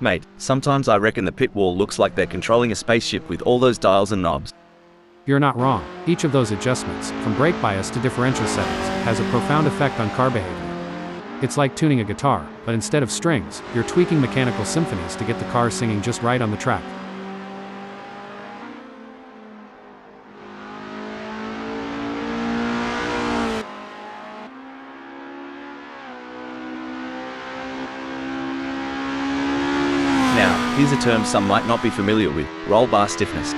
Mate, sometimes I reckon the pit wall looks like they're controlling a spaceship with all those dials and knobs. You're not wrong. Each of those adjustments, from brake bias to differential settings, has a profound effect on car behavior. It's like tuning a guitar, but instead of strings, you're tweaking mechanical symphonies to get the car singing just right on the track. Now, here's a term some might not be familiar with: roll bar stiffness.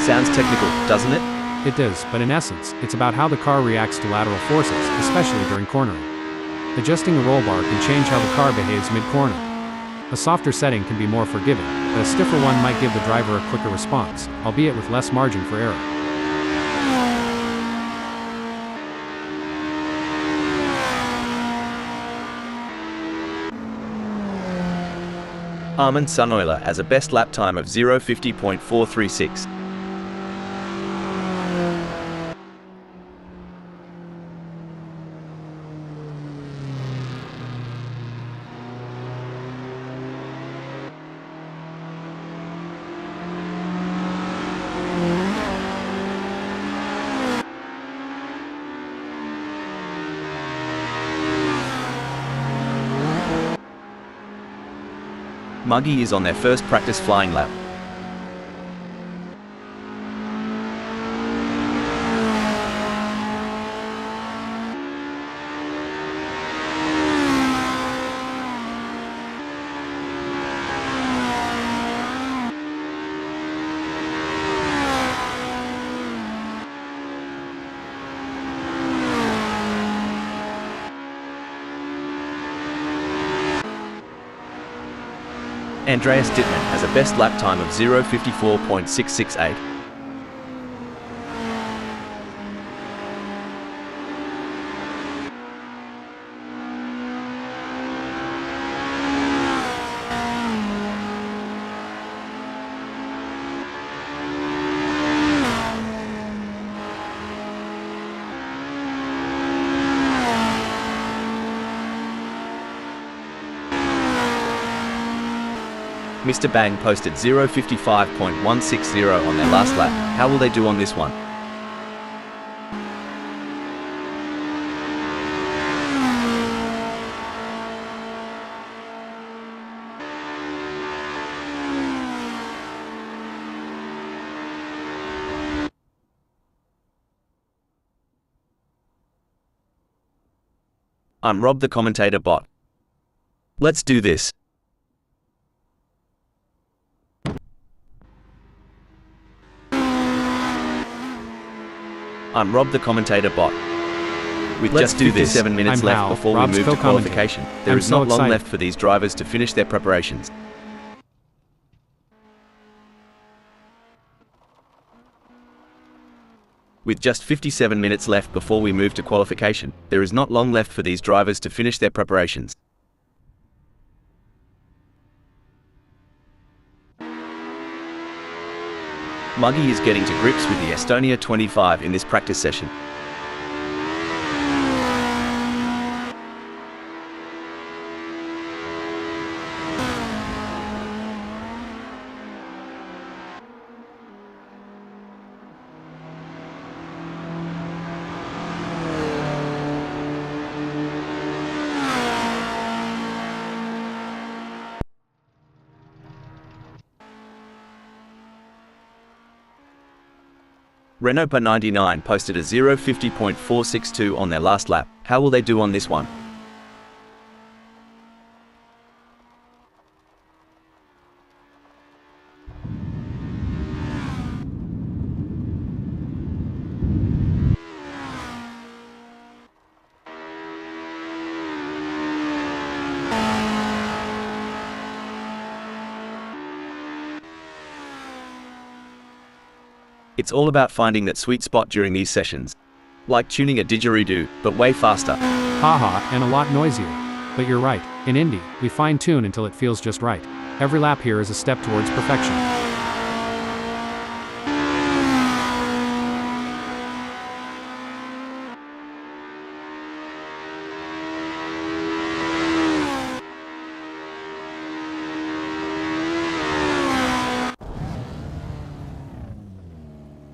Sounds technical, doesn't it? It does, but in essence, it's about how the car reacts to lateral forces, especially during cornering. Adjusting the roll bar can change how the car behaves mid-corner. A softer setting can be more forgiving, but a stiffer one might give the driver a quicker response, albeit with less margin for error. Armand Sunoiler has a best lap time of 0:50.436. Muggy is on their first practice flying lap. Andreas Dittmann has a best lap time of 0:54.668. Mr. Bang posted 0:55.160 on their last lap. How will they do on this one? I'm Rob the commentator bot. Let's do this. I'm Rob the commentator bot. With just 57 minutes left before we move to qualification, there is not long left for these drivers to finish their preparations. With just 57 minutes left before we move to qualification, there is not long left for these drivers to finish their preparations. Muggy is getting to grips with the Estonia-25 in this practice session. Renault 99 posted a 0:50.462 on their last lap. How will they do on this one? It's all about finding that sweet spot during these sessions. Like tuning a didgeridoo, but way faster. Haha, and a lot noisier. But you're right, in Indy, we fine-tune until it feels just right. Every lap here is a step towards perfection.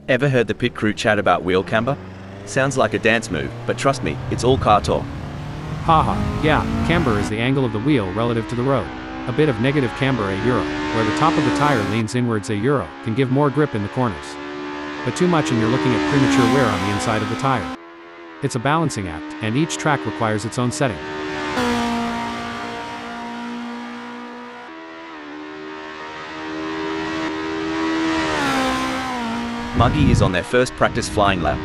Ever heard the pit crew chat about wheel camber? Sounds like a dance move, but trust me, it's all car talk. Haha, yeah, camber is the angle of the wheel relative to the road. A bit of negative camber €, where the top of the tire leans inwards €, can give more grip in the corners. But too much and you're looking at premature wear on the inside of the tire. It's a balancing act, and each track requires its own setting. Muggy is on their first practice flying lap.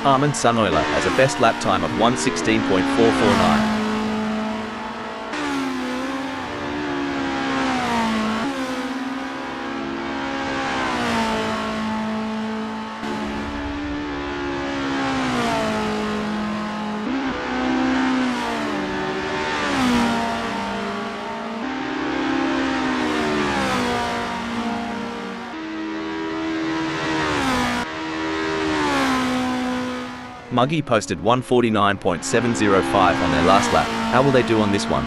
Armin Sunoiler has a best lap time of 1:16.449. Muggy posted 1:49.705 on their last lap. How will they do on this one?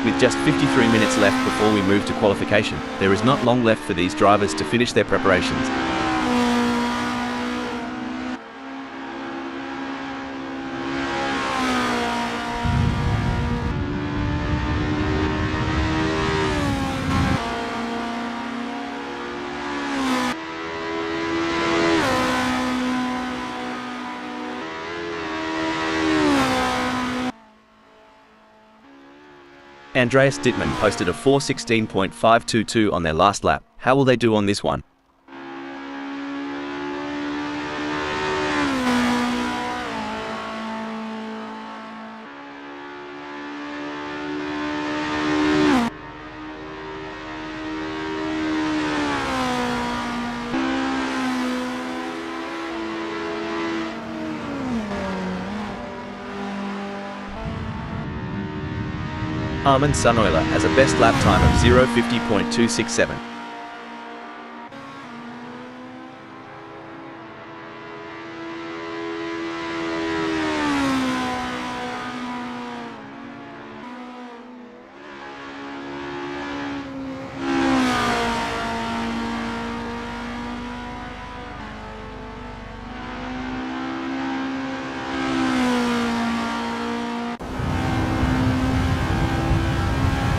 With just 53 minutes left before we move to qualification, there is not long left for these drivers to finish their preparations. Andreas Dittmann posted a 4:16.522 on their last lap. How will they do on this one? Armin Sunoiler has a best lap time of 0:50.267.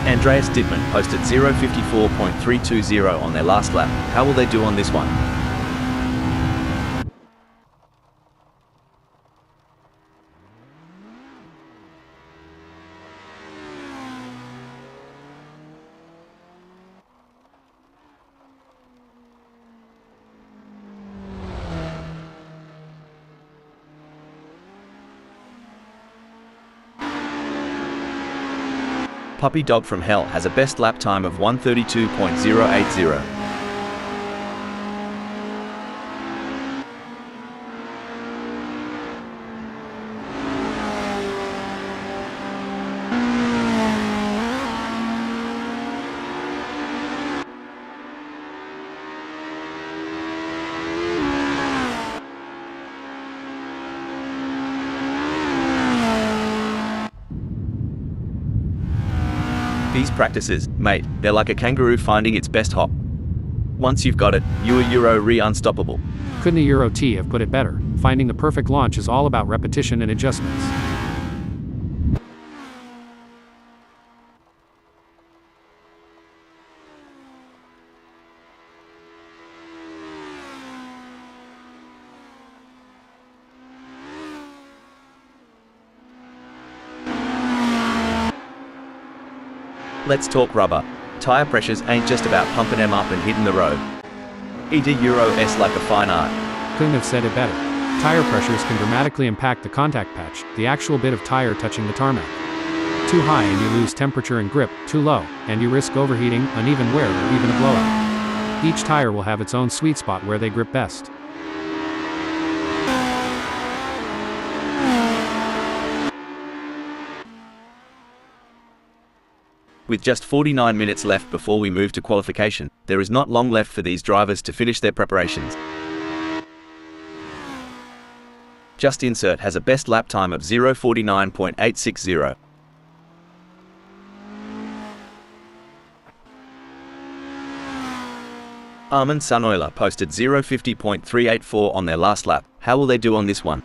Andreas Dittmann posted 0:54.320 on their last lap. How will they do on this one? Puppy Dog from Hell has a best lap time of 1:32.080. These practices, mate, they're like a kangaroo finding its best hop. Once you've got it, you are Euro unstoppable. Couldn't a Euro T have put it better? Finding the perfect launch is all about repetition and adjustments. Let's talk rubber. Tire pressures ain't just about pumping them up and hitting the road. Euro-S like a fine art. Couldn't have said it better. Tire pressures can dramatically impact the contact patch, the actual bit of tire touching the tarmac. Too high and you lose temperature and grip, too low, and you risk overheating, uneven wear, or even a blowout. Each tire will have its own sweet spot where they grip best. With just 49 minutes left before we move to qualification, there is not long left for these drivers to finish their preparations. Just Insert has a best lap time of 0:49.860. Armin Sunoiler posted 0:50.384 on their last lap. How will they do on this one?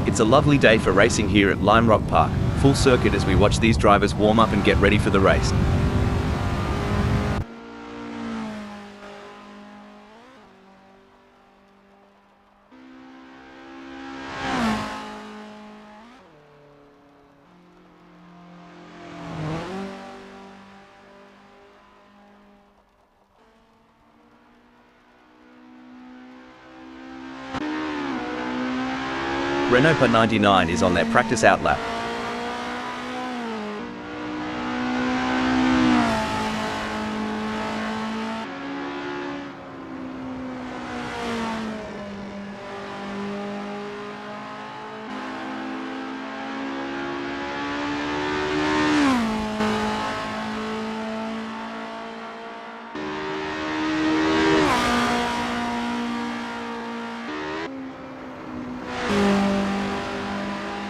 It's a lovely day for racing here at Lime Rock Park, full circuit as we watch these drivers warm up and get ready for the race. Renault 99 is on their practice out lap.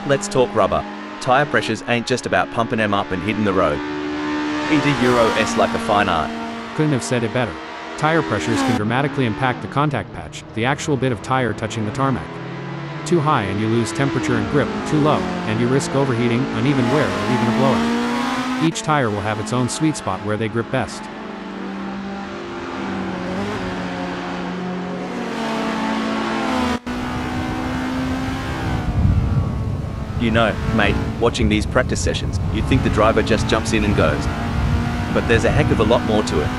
Let's talk rubber. Tire pressures ain't just about pumping them up and hitting the road. Euro-S like a fine art. Couldn't have said it better. Tire pressures can dramatically impact the contact patch, the actual bit of tire touching the tarmac. Too high and you lose temperature and grip, too low, and you risk overheating, uneven wear, or even a blowout. Each tire will have its own sweet spot where they grip best. You know, mate, watching these practice sessions, you'd think the driver just jumps in and goes. But there's a heck of a lot more to it.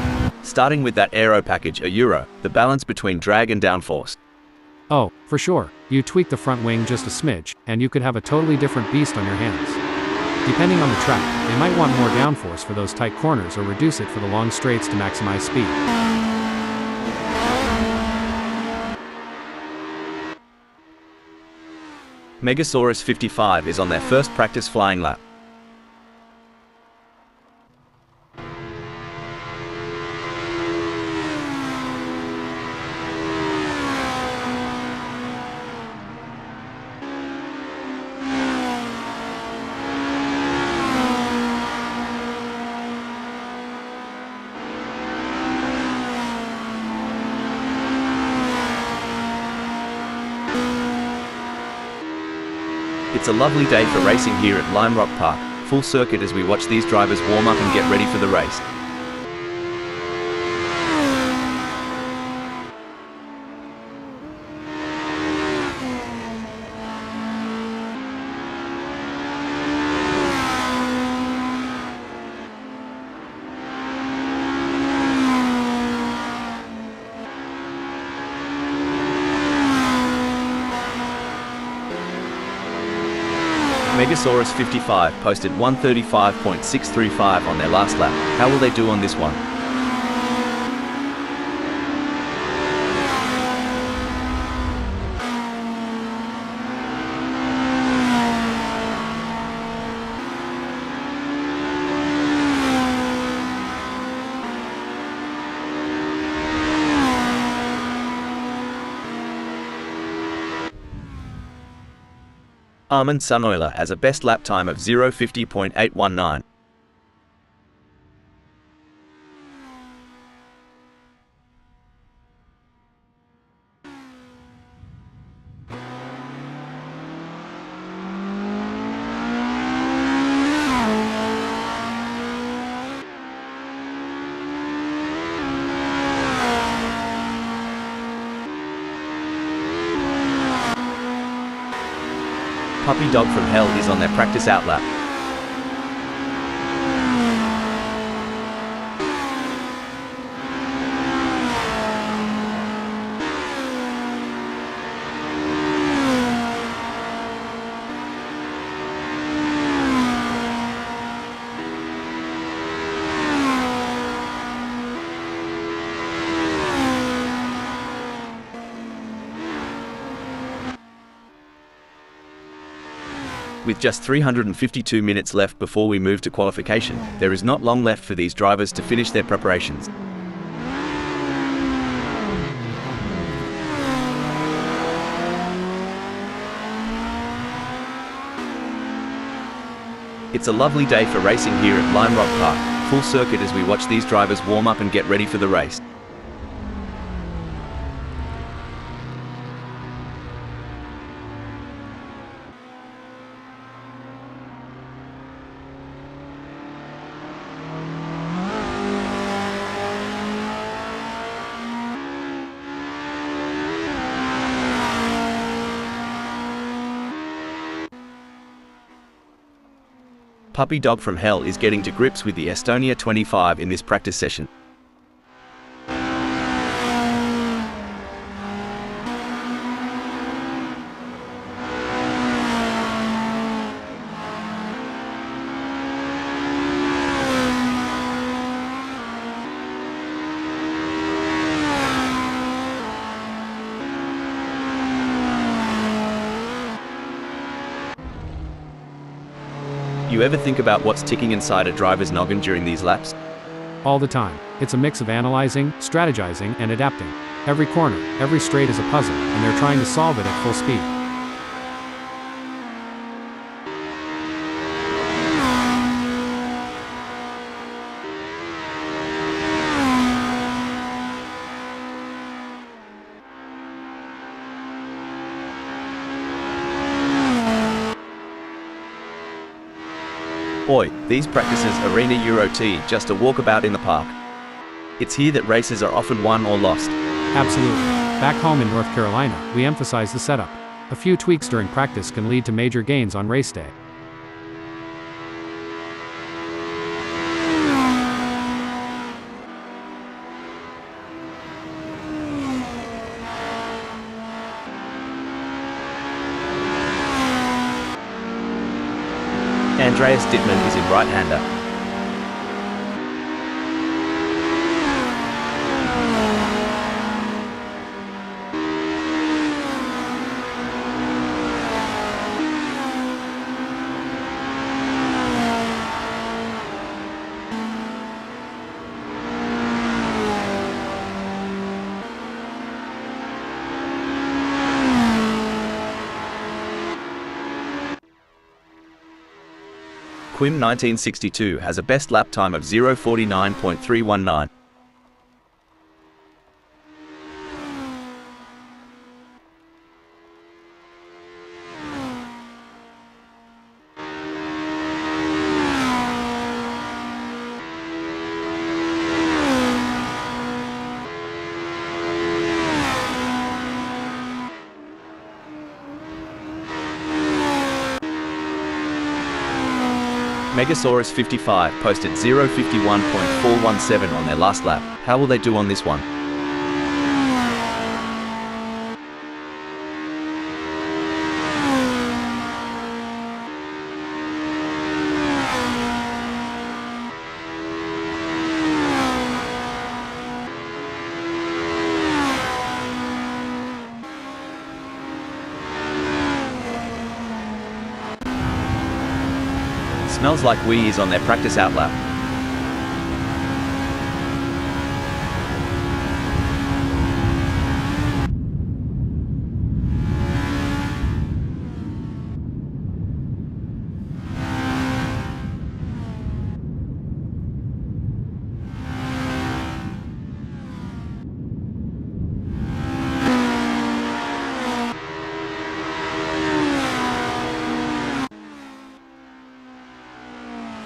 Starting with that aero package, a Euro, the balance between drag and downforce. Oh, for sure, you tweak the front wing just a smidge, and you could have a totally different beast on your hands. Depending on the track, they might want more downforce for those tight corners or reduce it for the long straights to maximize speed. Megasaurus 55 is on their first practice flying lap. It's a lovely day for racing here at Lime Rock Park, full circuit as we watch these drivers warm up and get ready for the race. Megasaurus 55 posted 135.635 on their last lap. How will they do on this one? Armin Sunoiler has a best lap time of 0:50.819. Puppy Dog from Hell is on their practice out lap. With just 352 minutes left before we move to qualification, there is not long left for these drivers to finish their preparations. It's a lovely day for racing here at Lime Rock Park, full circuit as we watch these drivers warm up and get ready for the race. Puppy Dog from Hell is getting to grips with the Estonia-25 in this practice session. You ever think about what's ticking inside a driver's noggin during these laps? All the time. It's a mix of analyzing, strategizing, and adapting. Every corner, every straight is a puzzle, and they're trying to solve it at full speed. Boy, these practices Arena Euro T just a walkabout in the park. It's here that races are often won or lost. Absolutely. Back home in North Carolina, we emphasize the setup. A few tweaks during practice can lead to major gains on race day. Andreas Dittmann is in right-hander. Quim1962 has a best lap time of 0:49.319. Megasaurus55 posted 0:51.417 on their last lap. How will they do on this one? Smells like Wii is on their practice outlap.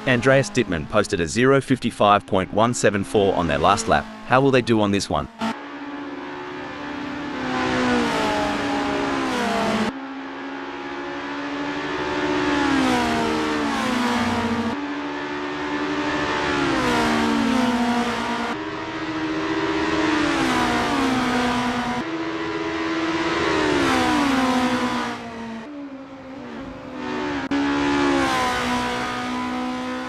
Andreas Dittmann posted a 0:55.174 on their last lap. How will they do on this one?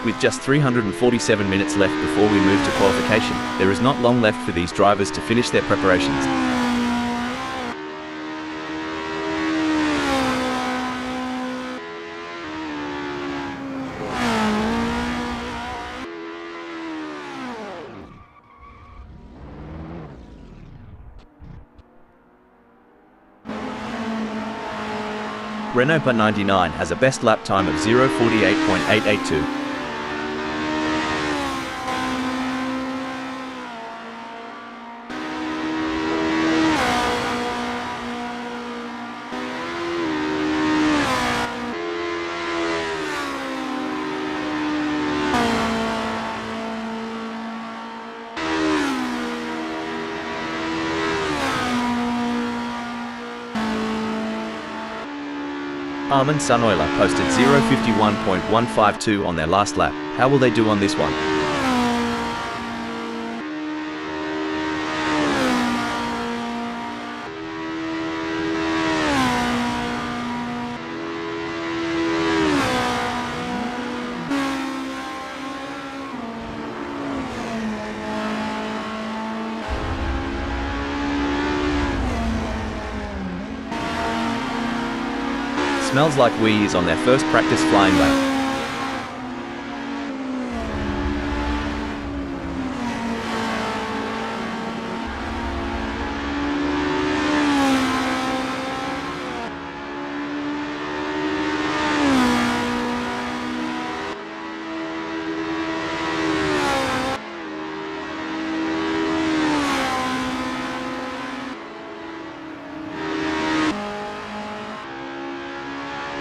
With just 347 minutes left before we move to qualification, there is not long left for these drivers to finish their preparations. Renault 99 has a best lap time of 0:48.882. Armin Sunoiler posted 0:51.152 on their last lap. How will they do on this one? Smells like Wii is on their first practice flying lap.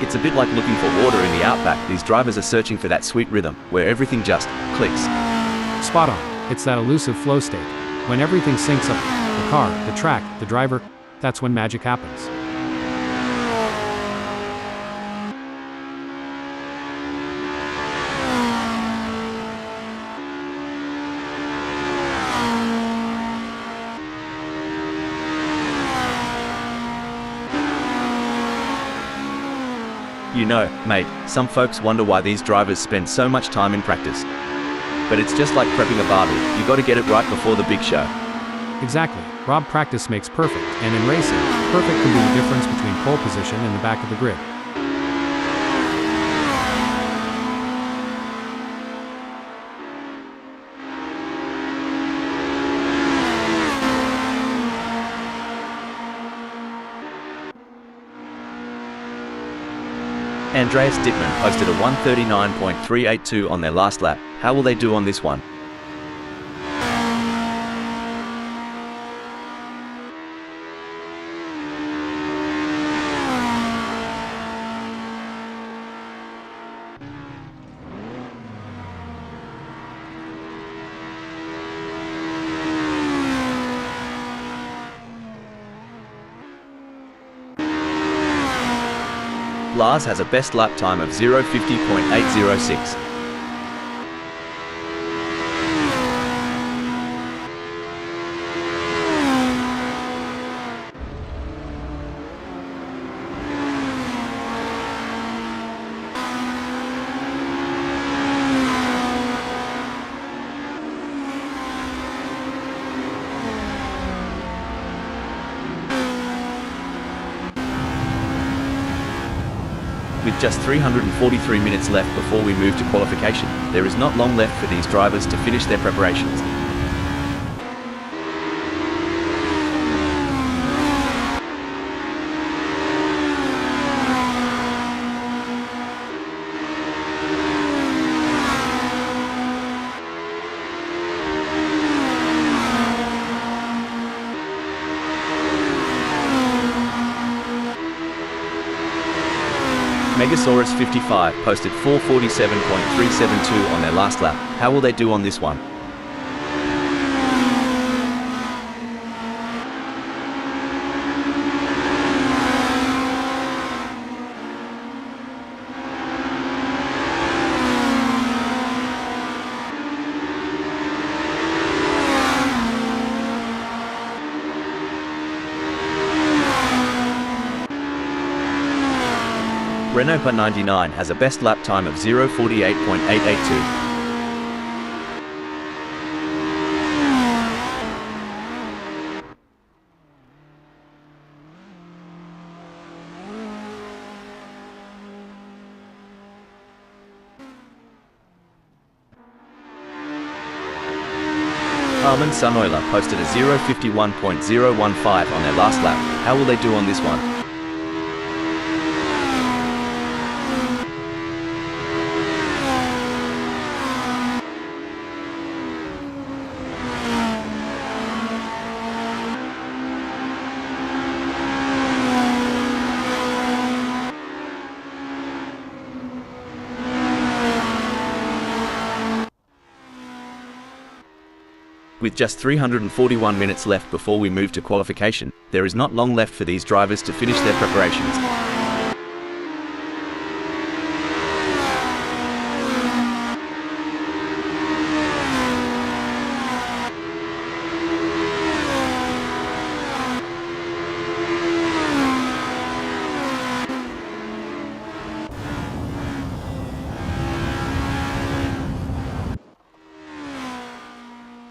It's a bit like looking for water in the outback. These drivers are searching for that sweet rhythm, where everything just clicks. Spot on. It's that elusive flow state. When everything syncs up, the car, the track, the driver, that's when magic happens. You know, mate, some folks wonder why these drivers spend so much time in practice. But it's just like prepping a barbie, you gotta get it right before the big show. Exactly. Rob, practice makes perfect, and in racing, perfect can be the difference between pole position and the back of the grid. Andreas Dittmann posted a 1:39.382 on their last lap. How will they do on this one? Lars has a best lap time of 0:50.806. With just 343 minutes left before we move to qualification, there is not long left for these drivers to finish their preparations. Megasaurus 55 posted 4:47.372 on their last lap. How will they do on this one? Renault 99 has a best lap time of 0:48.882. Armin Sunoiler posted a 0:51.015 on their last lap. How will they do on this one? With just 341 minutes left before we move to qualification, there is not long left for these drivers to finish their preparations.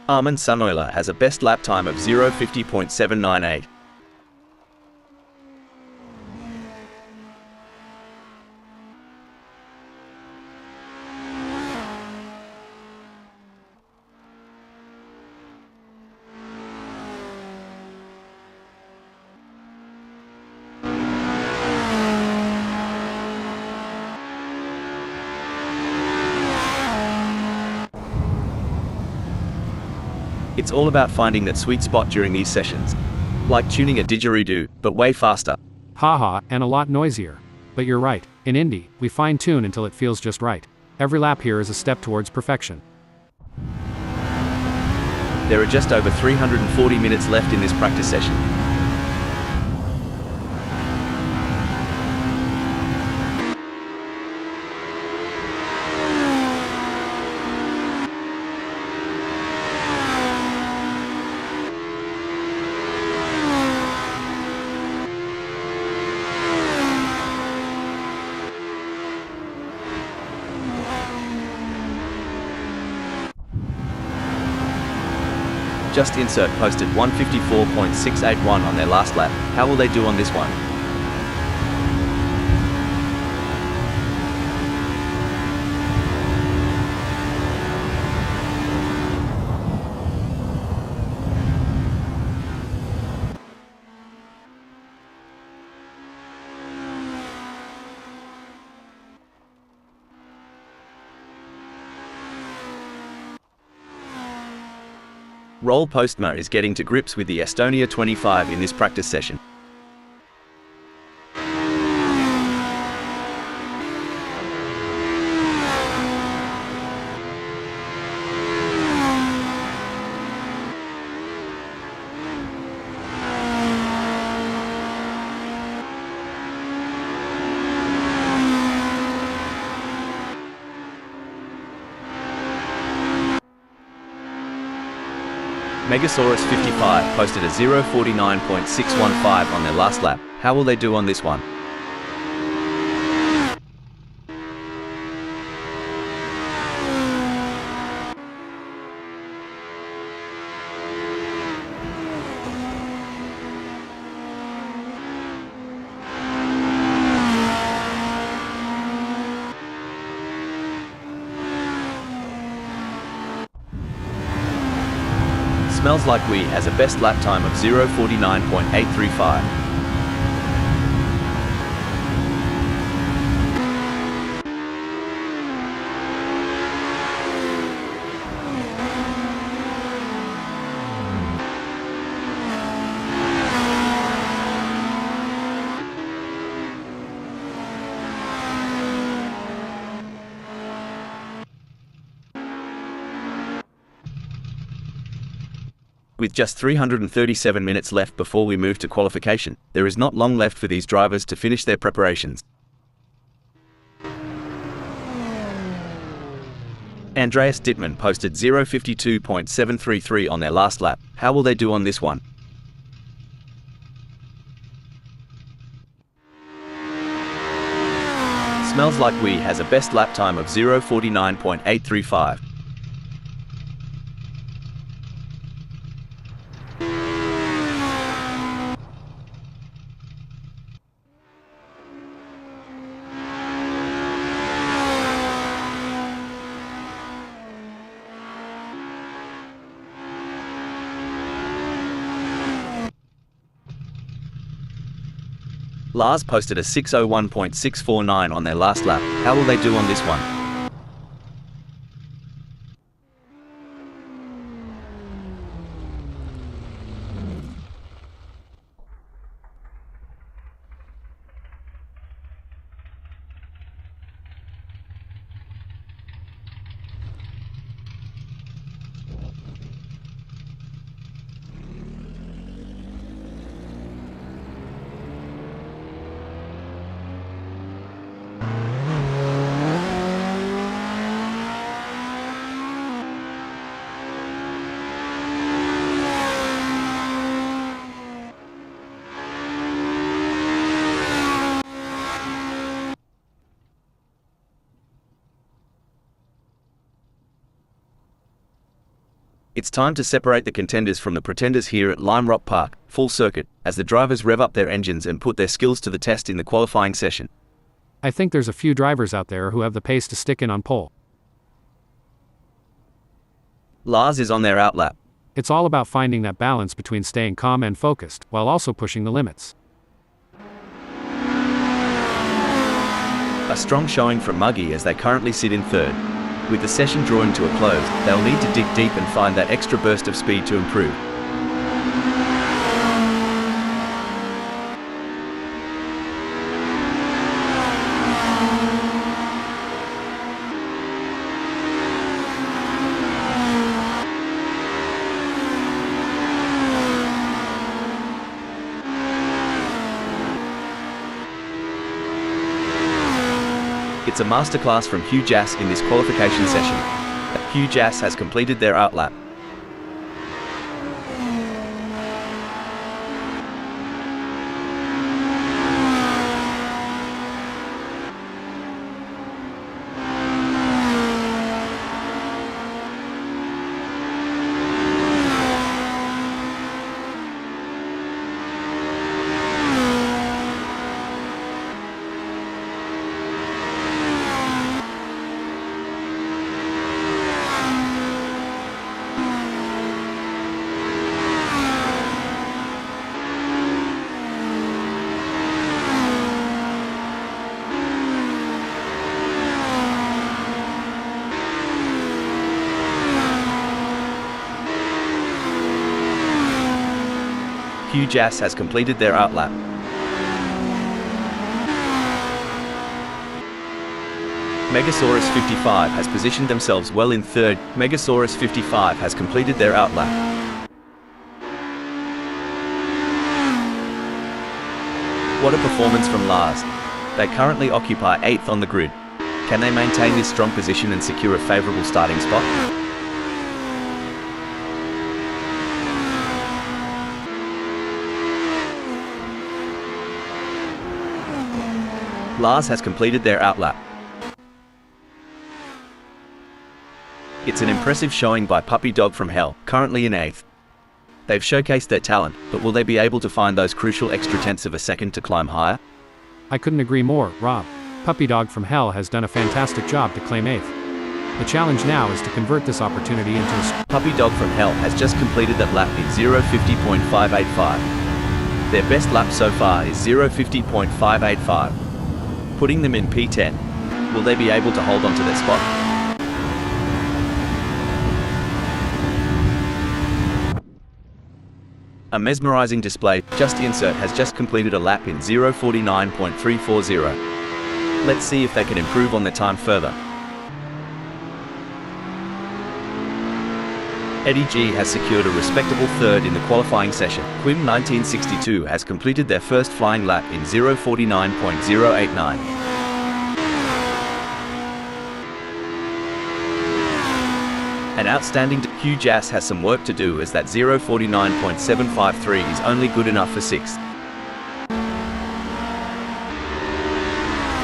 Armin Sunoiler has a best lap time of 0:50.798. It's all about finding that sweet spot during these sessions. Like tuning a didgeridoo, but way faster. Haha, and a lot noisier. But you're right, in Indy, we fine-tune until it feels just right. Every lap here is a step towards perfection. There are just over 340 minutes left in this practice session. Just Insert posted 1:54.681 on their last lap. How will they do on this one? Roll Postma is getting to grips with the Estonia-25 in this practice session. Megasaurus 55 posted a 0:49.615 on their last lap. How will they do on this one? Smells Like We has a best lap time of 0:49.835. With just 337 minutes left before we move to qualification, there is not long left for these drivers to finish their preparations. Andreas Dittmann posted 0:52.733 on their last lap. How will they do on this one? Smells Like We has a best lap time of 0:49.835. Lars posted a 6:01.649 on their last lap. How will they do on this one? It's time to separate the contenders from the pretenders here at Lime Rock Park, full circuit, as the drivers rev up their engines and put their skills to the test in the qualifying session. I think there's a few drivers out there who have the pace to stick in on pole. Lars is on their outlap. It's all about finding that balance between staying calm and focused, while also pushing the limits. A strong showing from Muggy as they currently sit in third. With the session drawing to a close, they'll need to dig deep and find that extra burst of speed to improve. It's a masterclass from Hugh Jass in this qualification session. Hugh Jass has completed their outlap. Huge Ass has completed their outlap. Megasaurus 55 has positioned themselves well in third. Megasaurus 55 has completed their outlap. What a performance from Lars. They currently occupy 8th on the grid. Can they maintain this strong position and secure a favourable starting spot? Lars has completed their outlap. It's an impressive showing by Puppy Dog from Hell, currently in 8th. They've showcased their talent, but will they be able to find those crucial extra tenths of a second to climb higher? I couldn't agree more, Rob. Puppy Dog from Hell has done a fantastic job to claim 8th. The challenge now is to convert this opportunity into a... Puppy Dog from Hell has just completed that lap in 0:50.585. Their best lap so far is 0:50.585. Putting them in P10. Will they be able to hold on to their spot? A mesmerizing display, Just Insert has just completed a lap in 0:49.340. Let's see if they can improve on their time further. Eddie G has secured a respectable third in the qualifying session. Quim 1962 has completed their first flying lap in 0:49.089. An outstanding Huge Ass has some work to do, as that 0:49.753 is only good enough for 6th.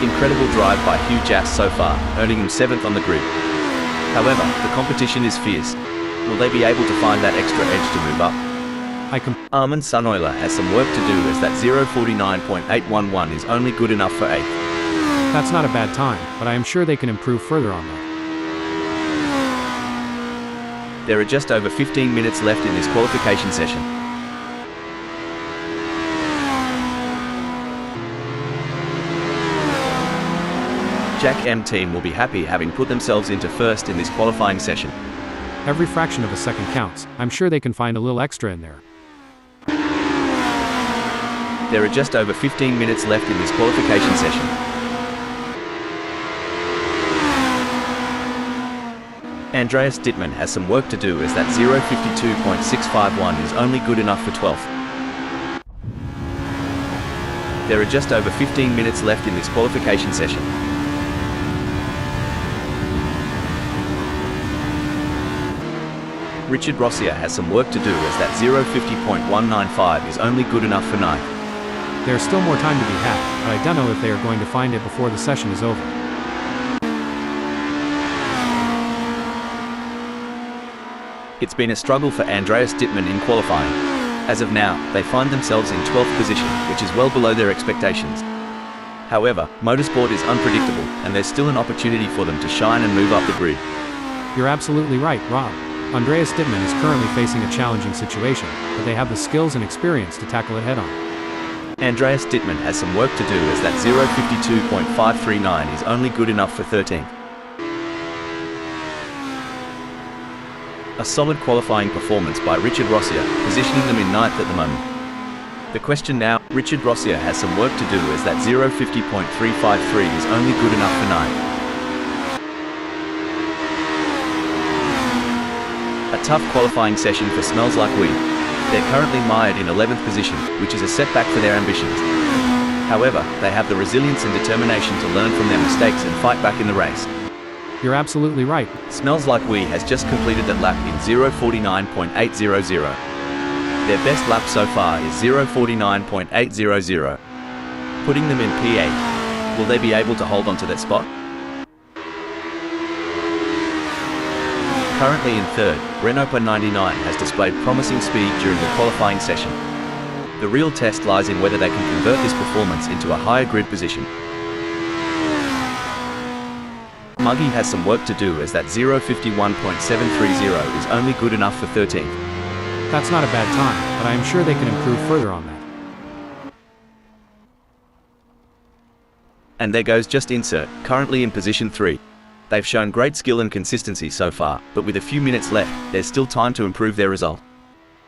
Incredible drive by Huge Ass so far, earning him 7th on the grid. However, the competition is fierce. Will they be able to find that extra edge to move up? Armin Sunoiler has some work to do, as that 0:49.811 is only good enough for 8th. That's not a bad time, but I am sure they can improve further on that. There are just over 15 minutes left in this qualification session. Jack M team will be happy having put themselves into first in this qualifying session. Every fraction of a second counts. I'm sure they can find a little extra in there. There are just over 15 minutes left in this qualification session. Andreas Dittmann has some work to do, as that 0:52.651 is only good enough for 12th. There are just over 15 minutes left in this qualification session. Richard Rossier has some work to do, as that 0:50.195 is only good enough for 9th. There's still more time to be had, but I don't know if they are going to find it before the session is over. It's been a struggle for Andreas Dittmann in qualifying. As of now, they find themselves in 12th position, which is well below their expectations. However, motorsport is unpredictable, and there's still an opportunity for them to shine and move up the grid. You're absolutely right, Rob. Andreas Dittmann is currently facing a challenging situation, but they have the skills and experience to tackle it head-on. Andreas Dittmann has some work to do, as that 0:52.539 is only good enough for 13th. A solid qualifying performance by Richard Rossier, positioning them in 9th at the moment. The question now, Richard Rossier has some work to do, as that 0:50.353 is only good enough for 9th. A tough qualifying session for Smells Like Weed. They're currently mired in 11th position, which is a setback for their ambitions. However, they have the resilience and determination to learn from their mistakes and fight back in the race. You're absolutely right. Smells Like We has just completed that lap in 0:49.800. Their best lap so far is 0:49.800, putting them in P8. Will they be able to hold on to their spot? Currently in third, Renault 99 has displayed promising speed during the qualifying session. The real test lies in whether they can convert this performance into a higher grid position. Muggy has some work to do, as that 0:51.730 is only good enough for 13th. That's not a bad time, but I am sure they can improve further on that. And there goes Just Insert, currently in position 3. They've shown great skill and consistency so far, but with a few minutes left, there's still time to improve their result.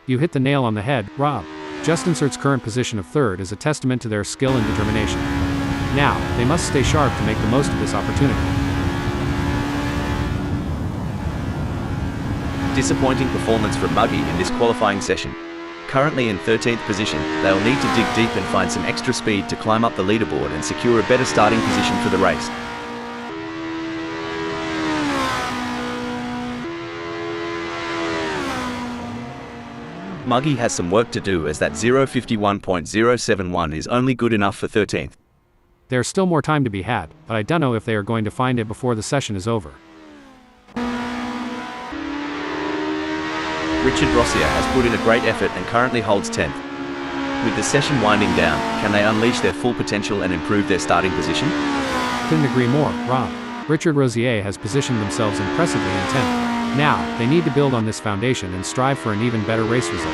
You hit the nail on the head, Rob. Justin's current position of third is a testament to their skill and determination. Now, they must stay sharp to make the most of this opportunity. Disappointing performance from Muggy in this qualifying session. Currently in 13th position, they'll need to dig deep and find some extra speed to climb up the leaderboard and secure a better starting position for the race. Muggy has some work to do as that 051.071 is only good enough for 13th. There's still more time to be had, but I don't know if they are going to find it before the session is over. Richard Rossier has put in a great effort and currently holds 10th. With the session winding down, can they unleash their full potential and improve their starting position? Couldn't agree more, Rob. Richard Rossier has positioned themselves impressively in 10th. Now, they need to build on this foundation and strive for an even better race result.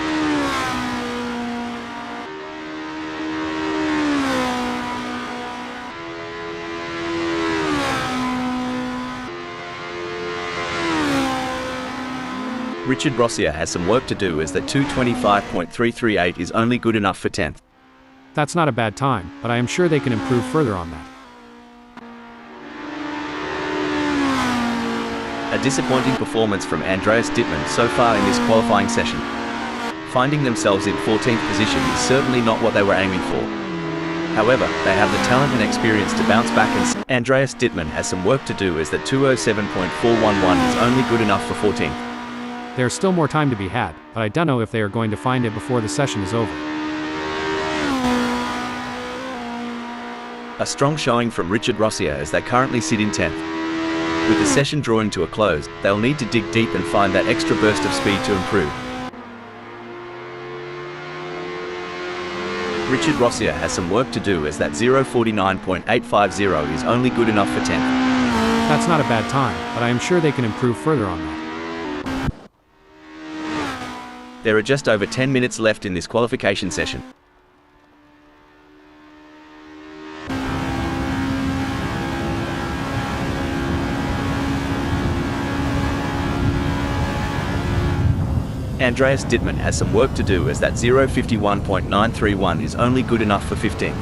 Richard Rossier has some work to do as that 225.338 is only good enough for 10th. That's not a bad time, but I am sure they can improve further on that. A disappointing performance from Andreas Dittmann so far in this qualifying session. Finding themselves in 14th position is certainly not what they were aiming for. However, they have the talent and experience to bounce back, and Andreas Dittmann has some work to do as that 207.411 is only good enough for 14th. There's still more time to be had, but I don't know if they are going to find it before the session is over. A strong showing from Richard Rossier as they currently sit in 10th. With the session drawing to a close, they'll need to dig deep and find that extra burst of speed to improve. Richard Rossier has some work to do as that 049.850 is only good enough for 10th. That's not a bad time, but I am sure they can improve further on that. There are just over 10 minutes left in this qualification session. Andreas Dittmann has some work to do as that 051.931 is only good enough for 15th.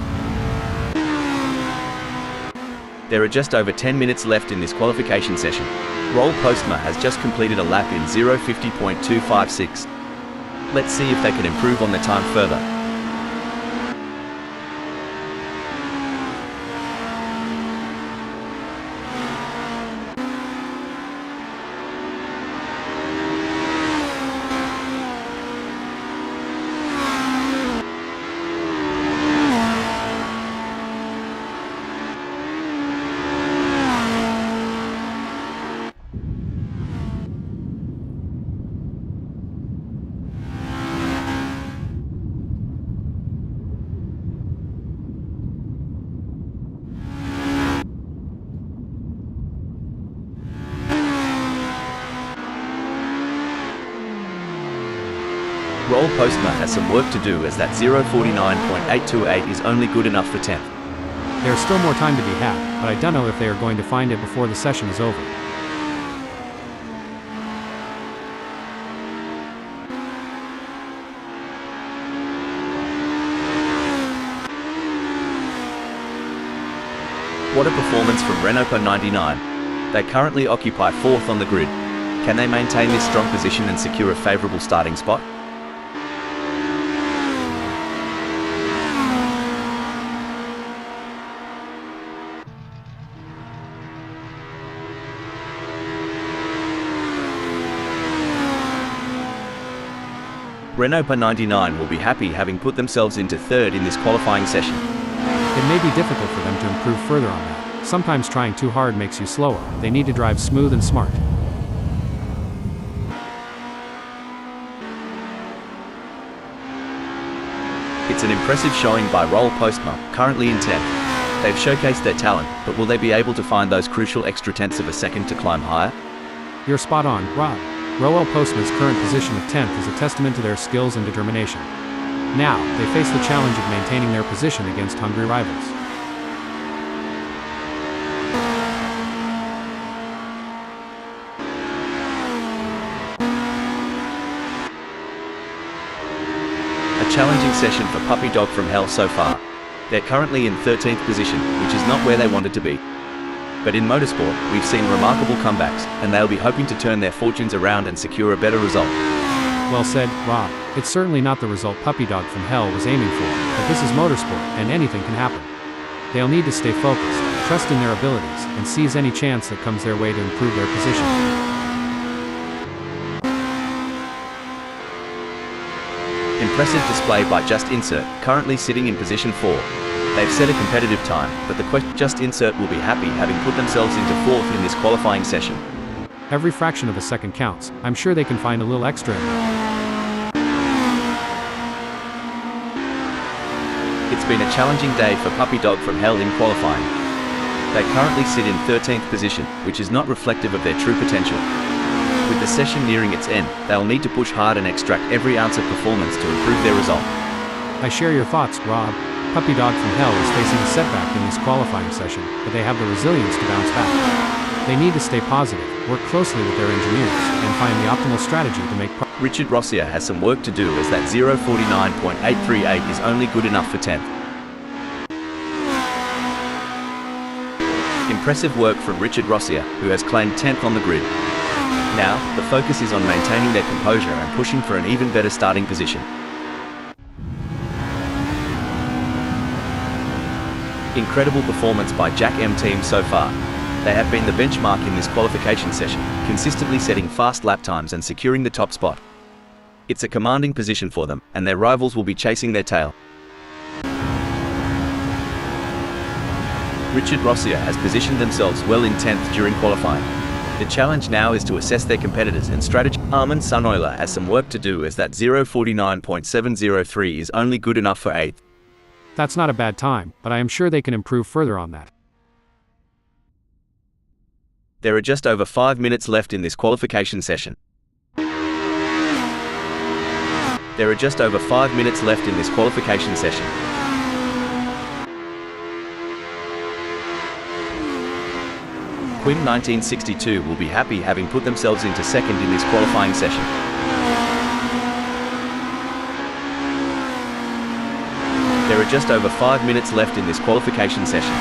There are just over 10 minutes left in this qualification session. Roel Postma has just completed a lap in 050.256. Let's see if they can improve on their time further. Roel Postma has some work to do as that 049.828 is only good enough for 10th. There's still more time to be had, but I don't know if they are going to find it before the session is over. What a performance from Renault 99. They currently occupy 4th on the grid. Can they maintain this strong position and secure a favourable starting spot? Renault 99 will be happy having put themselves into 3rd in this qualifying session. It may be difficult for them to improve further on that. Sometimes trying too hard makes you slower. They need to drive smooth and smart. It's an impressive showing by Roel Postma, currently in 10th. They've showcased their talent, but will they be able to find those crucial extra tenths of a second to climb higher? You're spot on, Rob. Roel Postma's current position of 10th is a testament to their skills and determination. Now, they face the challenge of maintaining their position against hungry rivals. A challenging session for Puppy Dog from Hell so far. They're currently in 13th position, which is not where they wanted to be. But in motorsport, we've seen remarkable comebacks, and they'll be hoping to turn their fortunes around and secure a better result. Well said, Rob. It's certainly not the result Puppy Dog from Hell was aiming for, but this is motorsport, and anything can happen. They'll need to stay focused, trust in their abilities, and seize any chance that comes their way to improve their position. Impressive display by Just Insert, currently sitting in position 4. They've set a competitive time, but the Just Insert will be happy having put themselves into 4th in this qualifying session. Every fraction of a second counts. I'm sure they can find a little extra in there. It's been a challenging day for Puppy Dog from Hell in qualifying. They currently sit in 13th position, which is not reflective of their true potential. With the session nearing its end, they'll need to push hard and extract every ounce of performance to improve their result. I share your thoughts, Rob. Puppy Dog from Hell is facing a setback in this qualifying session, but they have the resilience to bounce back. They need to stay positive, work closely with their engineers, and find the optimal strategy to make progress. Richard Rossier has some work to do, as that 0:49.838 is only good enough for 10th. Impressive work from Richard Rossier, who has claimed 10th on the grid. Now, the focus is on maintaining their composure and pushing for an even better starting position. Incredible performance by Jack M team so far. They have been the benchmark in this qualification session, consistently setting fast lap times and securing the top spot. It's a commanding position for them, and their rivals will be chasing their tail. Richard Rossier has positioned themselves well in 10th during qualifying. The challenge now is to assess their competitors and strategy. Armin Sunoiler has some work to do, as that 0:49.703 is only good enough for 8th. That's not a bad time, but I am sure they can improve further on that. There are just over 5 minutes left in this qualification session. Quinn 1962 will be happy having put themselves into 2nd in this qualifying session. There are just over 5 minutes left in this qualification session.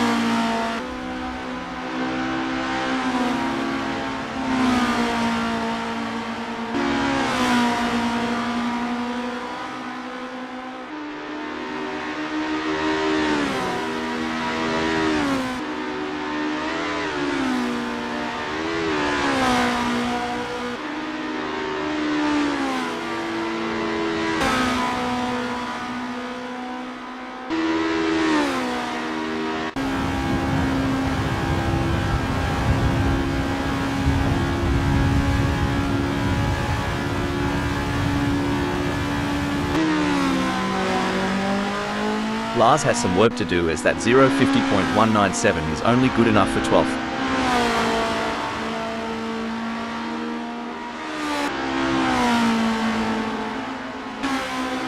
Lars has some work to do, as that 0:50.197 is only good enough for 12th.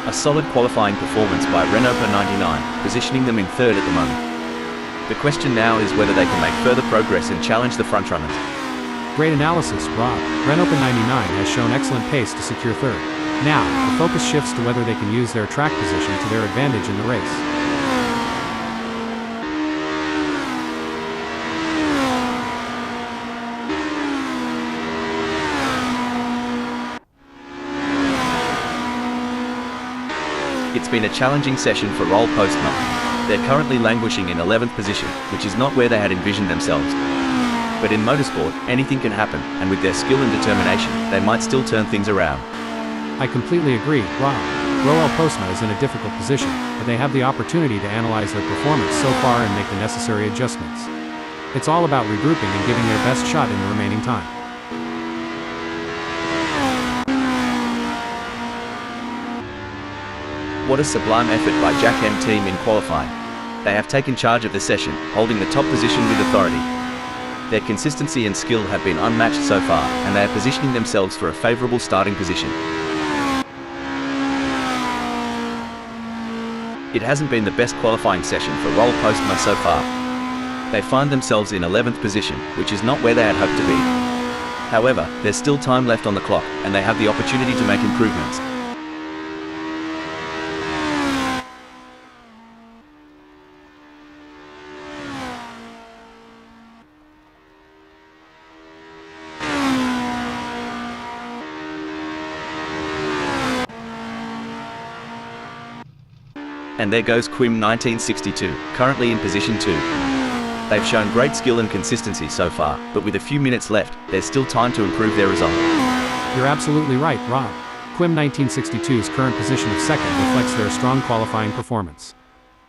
A solid qualifying performance by Renault per 99, positioning them in 3rd at the moment. The question now is whether they can make further progress and challenge the frontrunners. Great analysis, Rob. Renault per 99 has shown excellent pace to secure 3rd. Now, the focus shifts to whether they can use their track position to their advantage in the race. It's been a challenging session for Roll Postma. They're currently languishing in 11th position, which is not where they had envisioned themselves. But in motorsport, anything can happen, and with their skill and determination, they might still turn things around. I completely agree, Rob. Roel Postma is in a difficult position, but they have the opportunity to analyze their performance so far and make the necessary adjustments. It's all about regrouping and giving their best shot in the remaining time. What a sublime effort by Jack M team in qualifying. They have taken charge of the session, holding the top position with authority. Their consistency and skill have been unmatched so far, and they are positioning themselves for a favourable starting position. It hasn't been the best qualifying session for Roll Postma so far. They find themselves in 11th position, which is not where they had hoped to be. However, there's still time left on the clock, and they have the opportunity to make improvements. And there goes Quim 1962, currently in position 2. They've shown great skill and consistency so far, but with a few minutes left, there's still time to improve their result. You're absolutely right, Rob. Quim 1962's current position of second reflects their strong qualifying performance.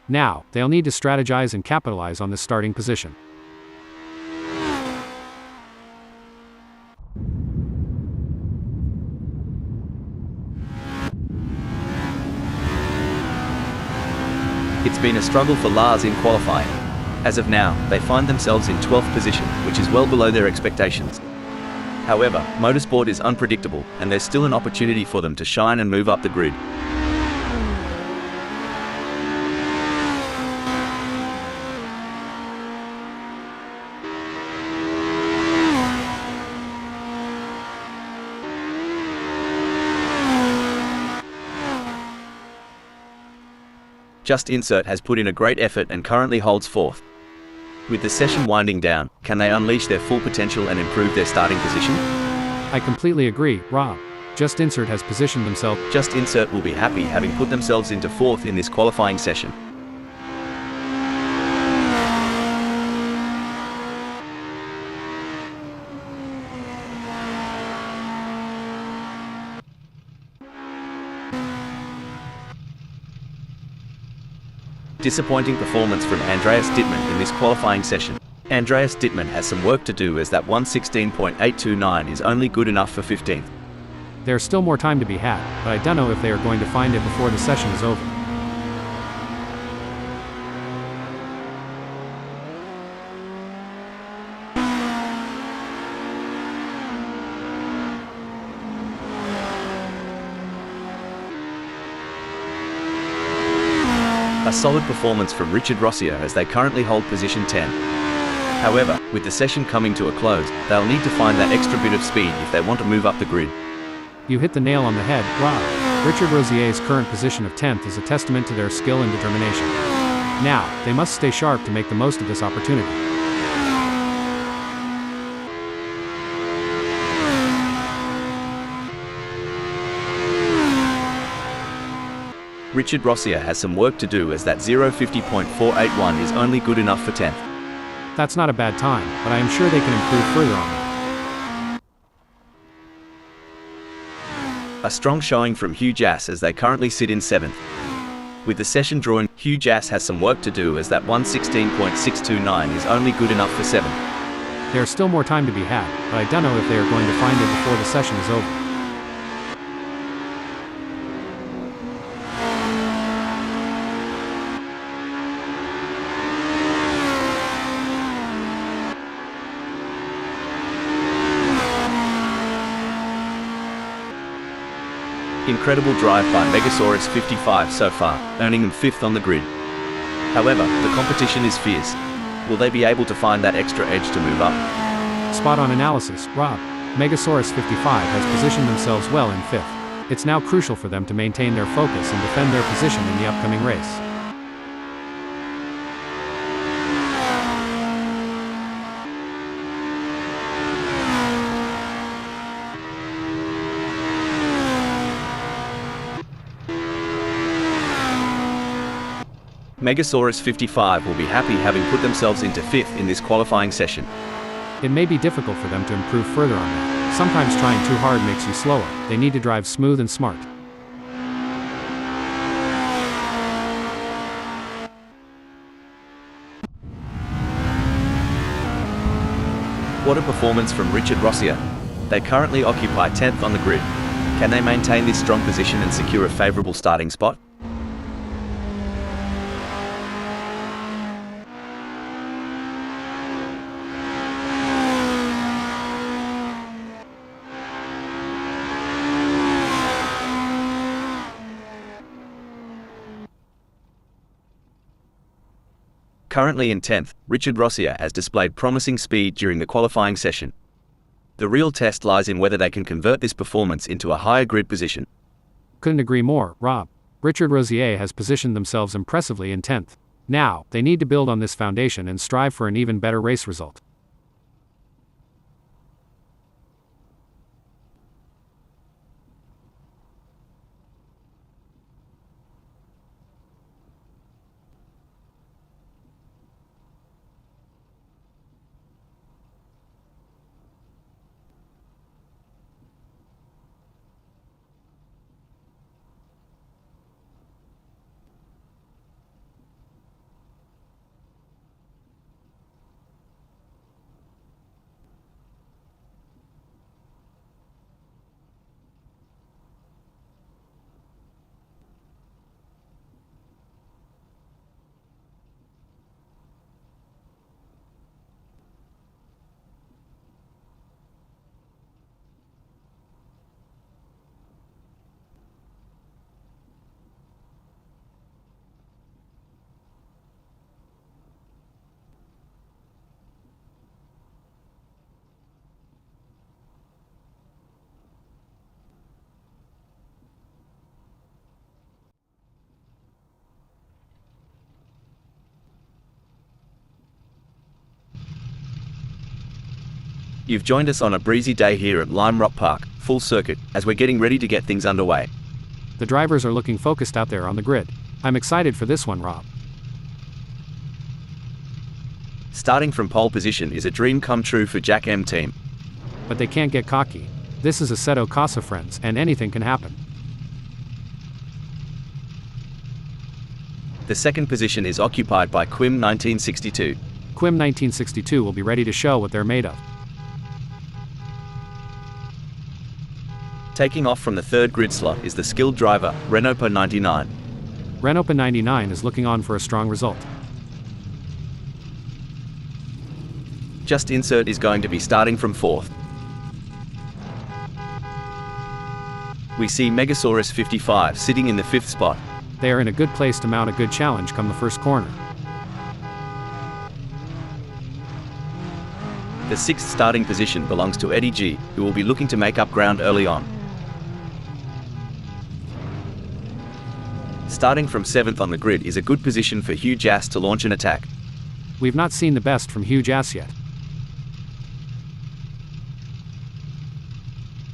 Now, they'll need to strategize and capitalize on this starting position. It's been a struggle for Lars in qualifying. As of now, they find themselves in 12th position, which is well below their expectations. However, motorsport is unpredictable, and there's still an opportunity for them to shine and move up the grid. Just Insert has put in a great effort and currently holds 4th. With the session winding down, can they unleash their full potential and improve their starting position? I completely agree, Rob. Just Insert has positioned themselves. Just Insert will be happy having put themselves into 4th in this qualifying session. Disappointing performance from Andreas Dittmann in this qualifying session. Andreas Dittmann has some work to do, as that 1:16.829 is only good enough for 15th. There's still more time to be had, but I don't know if they are going to find it before the session is over. A solid performance from Richard Rossier as they currently hold position 10. However, with the session coming to a close, they'll need to find that extra bit of speed if they want to move up the grid. You hit the nail on the head, Rob. Richard Rossier's current position of 10th is a testament to their skill and determination. Now, they must stay sharp to make the most of this opportunity. Richard Rossier has some work to do, as that 0:50.481 is only good enough for 10th. That's not a bad time, but I am sure they can improve further on that. A strong showing from Hugh Jass as they currently sit in 7th. With the session drawn, Hugh Jass has some work to do, as that 1:16.629 is only good enough for 7th. There's still more time to be had, but I don't know if they are going to find it before the session is over. Incredible drive by Megasaurus 55 so far, earning them 5th on the grid. However, the competition is fierce. Will they be able to find that extra edge to move up? Spot on analysis, Rob. Megasaurus 55 has positioned themselves well in 5th. It's now crucial for them to maintain their focus and defend their position in the upcoming race. Megasaurus 55 will be happy having put themselves into 5th in this qualifying session. It may be difficult for them to improve further on that. Sometimes trying too hard makes you slower. They need to drive smooth and smart. What a performance from Richard Rossier. They currently occupy 10th on the grid. Can they maintain this strong position and secure a favourable starting spot? Currently in 10th, Richard Rossier has displayed promising speed during the qualifying session. The real test lies in whether they can convert this performance into a higher grid position. Couldn't agree more, Rob. Richard Rossier has positioned themselves impressively in 10th. Now, they need to build on this foundation and strive for an even better race result. You've joined us on a breezy day here at Lime Rock Park, full circuit, as we're getting ready to get things underway. The drivers are looking focused out there on the grid. I'm excited for this one, Rob. Starting from pole position is a dream come true for Jack M team. But they can't get cocky. This is Assetto Corsa, friends, and anything can happen. The second position is occupied by Quim1962. Quim1962 will be ready to show what they're made of. Taking off from the third grid slot is the skilled driver, Renopa99. Renopa99 is looking on for a strong result. Just Insert is going to be starting from fourth. We see Megasaurus 55 sitting in the fifth spot. They are in a good place to mount a good challenge come the first corner. The sixth starting position belongs to Eddie G, who will be looking to make up ground early on. Starting from seventh on the grid is a good position for Hugh Jass to launch an attack. We've not seen the best from Hugh Jass yet.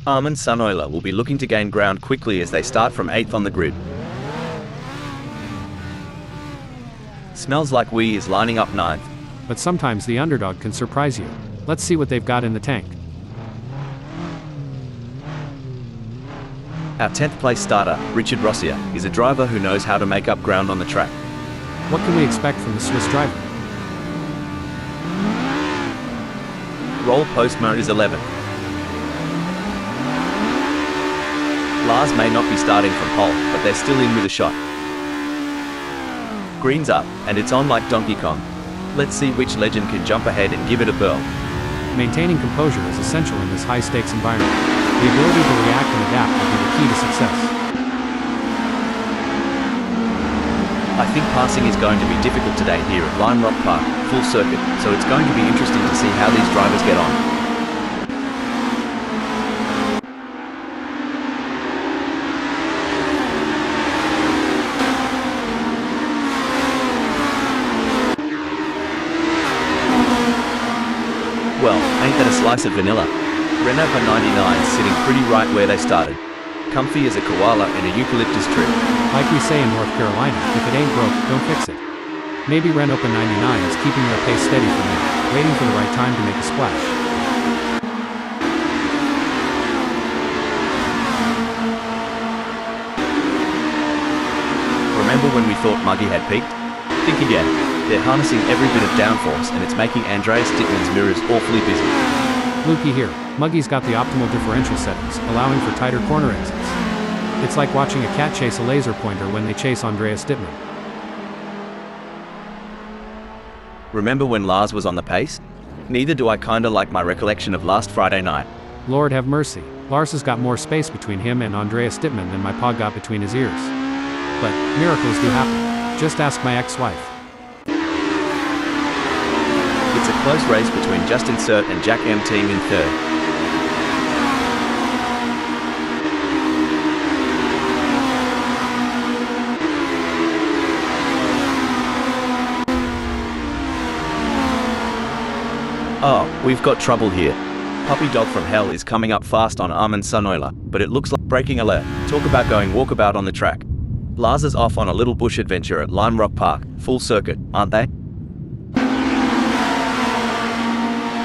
Armin Sunoiler will be looking to gain ground quickly as they start from 8th on the grid. Smells Like We is lining up 9th. But sometimes the underdog can surprise you. Let's see what they've got in the tank. Our 10th place starter, Richard Rossier, is a driver who knows how to make up ground on the track. What can we expect from the Swiss driver? Roll Post Mode is 11th. Lars may not be starting from pole, but they're still in with a shot. Green's up, and it's on like Donkey Kong. Let's see which legend can jump ahead and give it a burl. Maintaining composure is essential in this high-stakes environment. The ability to react and adapt will be the key to success. I think passing is going to be difficult today here at Lime Rock Park, full circuit, so it's going to be interesting to see how these drivers get on. Well, ain't that a slice of vanilla? Renopa99 sitting pretty right where they started. Comfy as a koala in a eucalyptus tree. Like we say in North Carolina, if it ain't broke, don't fix it. Maybe Renopa99 is keeping their pace steady for now, waiting for the right time to make a splash. Remember when we thought Muggy had peaked? Think again. They're harnessing every bit of downforce and it's making Andreas Dittmann's mirrors awfully busy. Lukey here. Muggy's got the optimal differential settings, allowing for tighter corner exits. It's like watching a cat chase a laser pointer when they chase Andreas Dittmann. Remember when Lars was on the pace? Neither do I kinda like my recollection of last Friday night. Lord have mercy. Lars has got more space between him and Andreas Dittmann than my pod got between his ears. But miracles do happen. Just ask my ex-wife. It's a close race between Just Insert and Jack M team in third. Oh, we've got trouble here. Puppy Dog from Hell is coming up fast on Armin Sunoiler, but it looks like braking alert. Talk about going walkabout on the track. Lars is off on a little bush adventure at Lime Rock Park, full circuit, aren't they?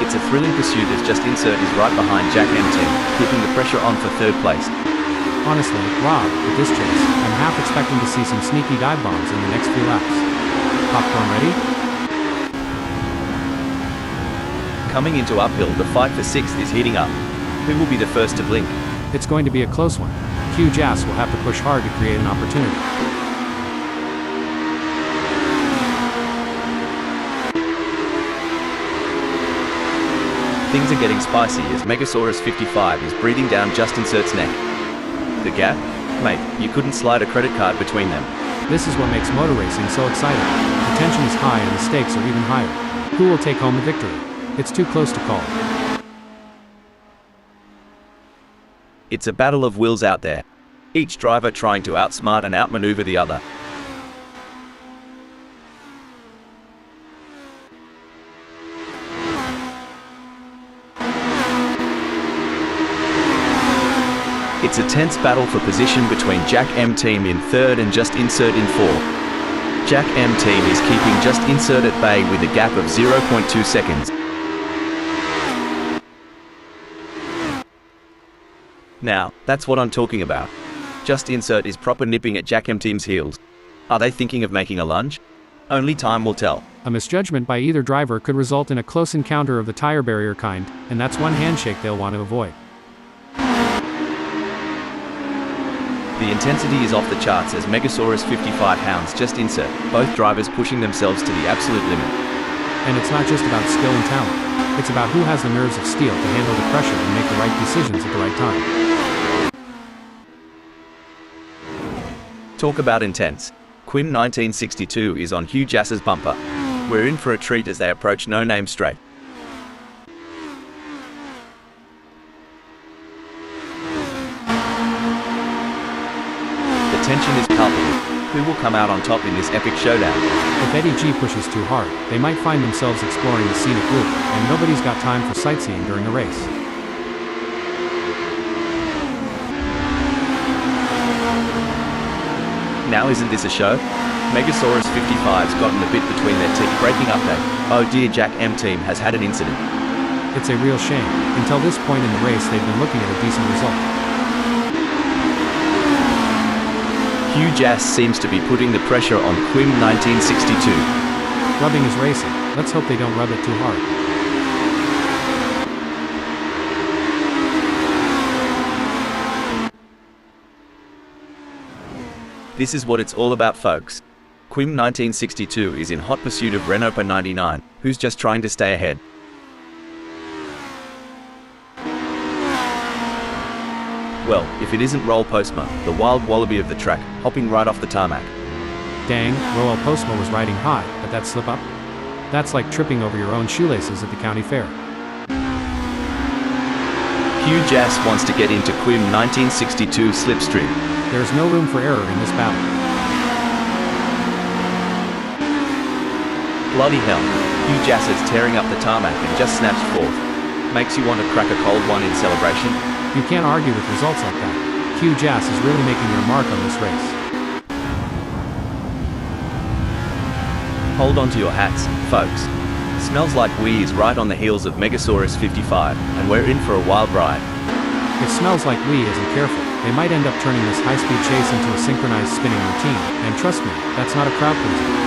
It's a thrilling pursuit as Just Insert is right behind Jack M team, keeping the pressure on for third place. Honestly, Rob, with this chase, I'm half expecting to see some sneaky dive bombs in the next few laps. Popcorn ready? Coming into uphill, the fight for sixth is heating up. Who will be the first to blink? It's going to be a close one. Hugh Jass will have to push hard to create an opportunity. Things are getting spicy as Megasaurus 55 is breathing down Just Insert's neck. The gap? Mate, you couldn't slide a credit card between them. This is what makes motor racing so exciting. The tension is high and the stakes are even higher. Who will take home the victory? It's too close to call. It's a battle of wills out there. Each driver trying to outsmart and outmaneuver the other. It's a tense battle for position between Jack M Team in third and Just Insert in fourth. Jack M Team is keeping Just Insert at bay with a gap of 0.2 seconds. Now, that's what I'm talking about. Just Insert is proper nipping at Jack M Team's heels. Are they thinking of making a lunge? Only time will tell. A misjudgment by either driver could result in a close encounter of the tire barrier kind, and that's one handshake they'll want to avoid. The intensity is off the charts as Megasaurus 55 hounds Just Insert, both drivers pushing themselves to the absolute limit. And it's not just about skill and talent. It's about who has the nerves of steel to handle the pressure and make the right decisions at the right time. Talk about intense. Quim 1962 is on Hugh Jass's bumper. We're in for a treat as they approach No Name Straight. The tension is palpable. Who will come out on top in this epic showdown? If Eddie G pushes too hard, they might find themselves exploring the scenic route, and nobody's got time for sightseeing during a race. Now isn't this a show? Megasaurus 55's gotten a bit between their teeth. Breaking update. Oh dear, Jack M Team has had an incident. It's a real shame. Until this point in the race they've been looking at a decent result. Hugh Jass seems to be putting the pressure on Quim 1962. Rubbing is racing. Let's hope they don't rub it too hard. This is what it's all about, folks. Quim 1962 is in hot pursuit of Renault 99, who's just trying to stay ahead. Well, if it isn't Roel Postma, the wild wallaby of the track, hopping right off the tarmac. Dang, Roel Postma was riding high, but that slip up? That's like tripping over your own shoelaces at the county fair. Hugh Jass wants to get into Quim 1962 slipstream. There is no room for error in this battle. Bloody hell, Hugh Jass is tearing up the tarmac and just snaps fourth. Makes you want to crack a cold one in celebration. You can't argue with results like that. Hugh Jass is really making their mark on this race. Hold on to your hats, folks. Smells Like We is right on the heels of Megasaurus 55, and we're in for a wild ride. If Smells Like We isn't careful, they might end up turning this high-speed chase into a synchronized spinning routine, and trust me, that's not a crowd pleaser.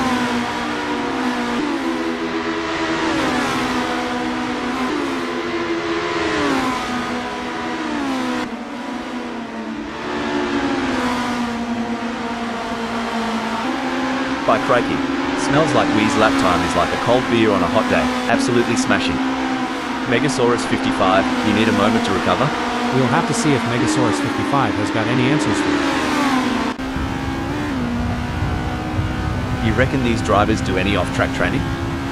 By crikey, Smells Like We's lap time is like a cold beer on a hot day, absolutely smashing. Megasaurus 55, you need a moment to recover? We'll have to see if Megasaurus 55 has got any answers for you. You reckon these drivers do any off-track training?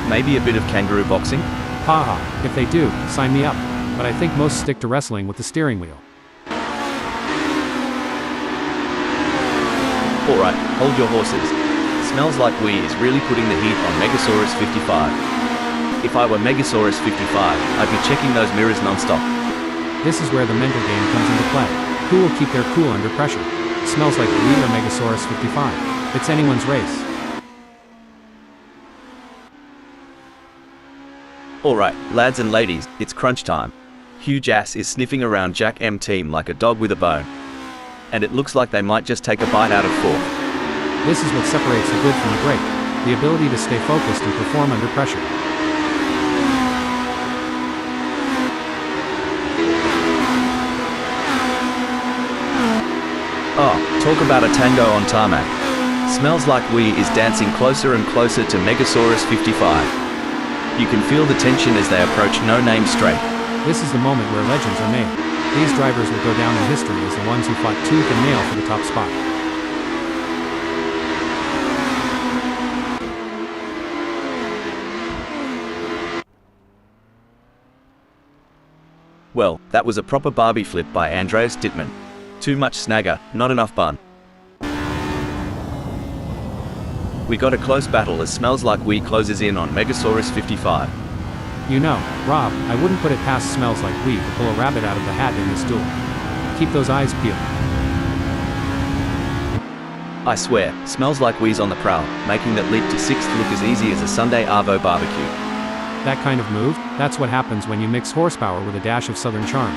Maybe a bit of kangaroo boxing? Haha, if they do, sign me up. But I think most stick to wrestling with the steering wheel. Alright, hold your horses. Smells Like We is really putting the heat on Megasaurus 55. If I were Megasaurus 55, I'd be checking those mirrors non-stop. This is where the mental game comes into play. Who will keep their cool under pressure? Smells Like We or Megasaurus 55? It's anyone's race. Alright, lads and ladies, it's crunch time. Hugh Jass is sniffing around Jack M Team like a dog with a bone. And it looks like they might just take a bite out of fourth. This is what separates the good from the great. The ability to stay focused and perform under pressure. Oh, talk about a tango on tarmac. Smells Like We is dancing closer and closer to Megasaurus 55. You can feel the tension as they approach No Name Straight. This is the moment where legends are made. These drivers will go down in history as the ones who fought tooth and nail for the top spot. Well, that was a proper Barbie flip by Andreas Dittmann. Too much snagger, not enough bun. We got a close battle as Smells Like We closes in on Megasaurus 55. You know, Rob, I wouldn't put it past Smells Like We to pull a rabbit out of the hat in this duel. Keep those eyes peeled. I swear, smells like we's on the prowl, making that leap to 6th look as easy as a Sunday Arvo barbecue. That kind of move, that's what happens when you mix horsepower with a dash of southern charm.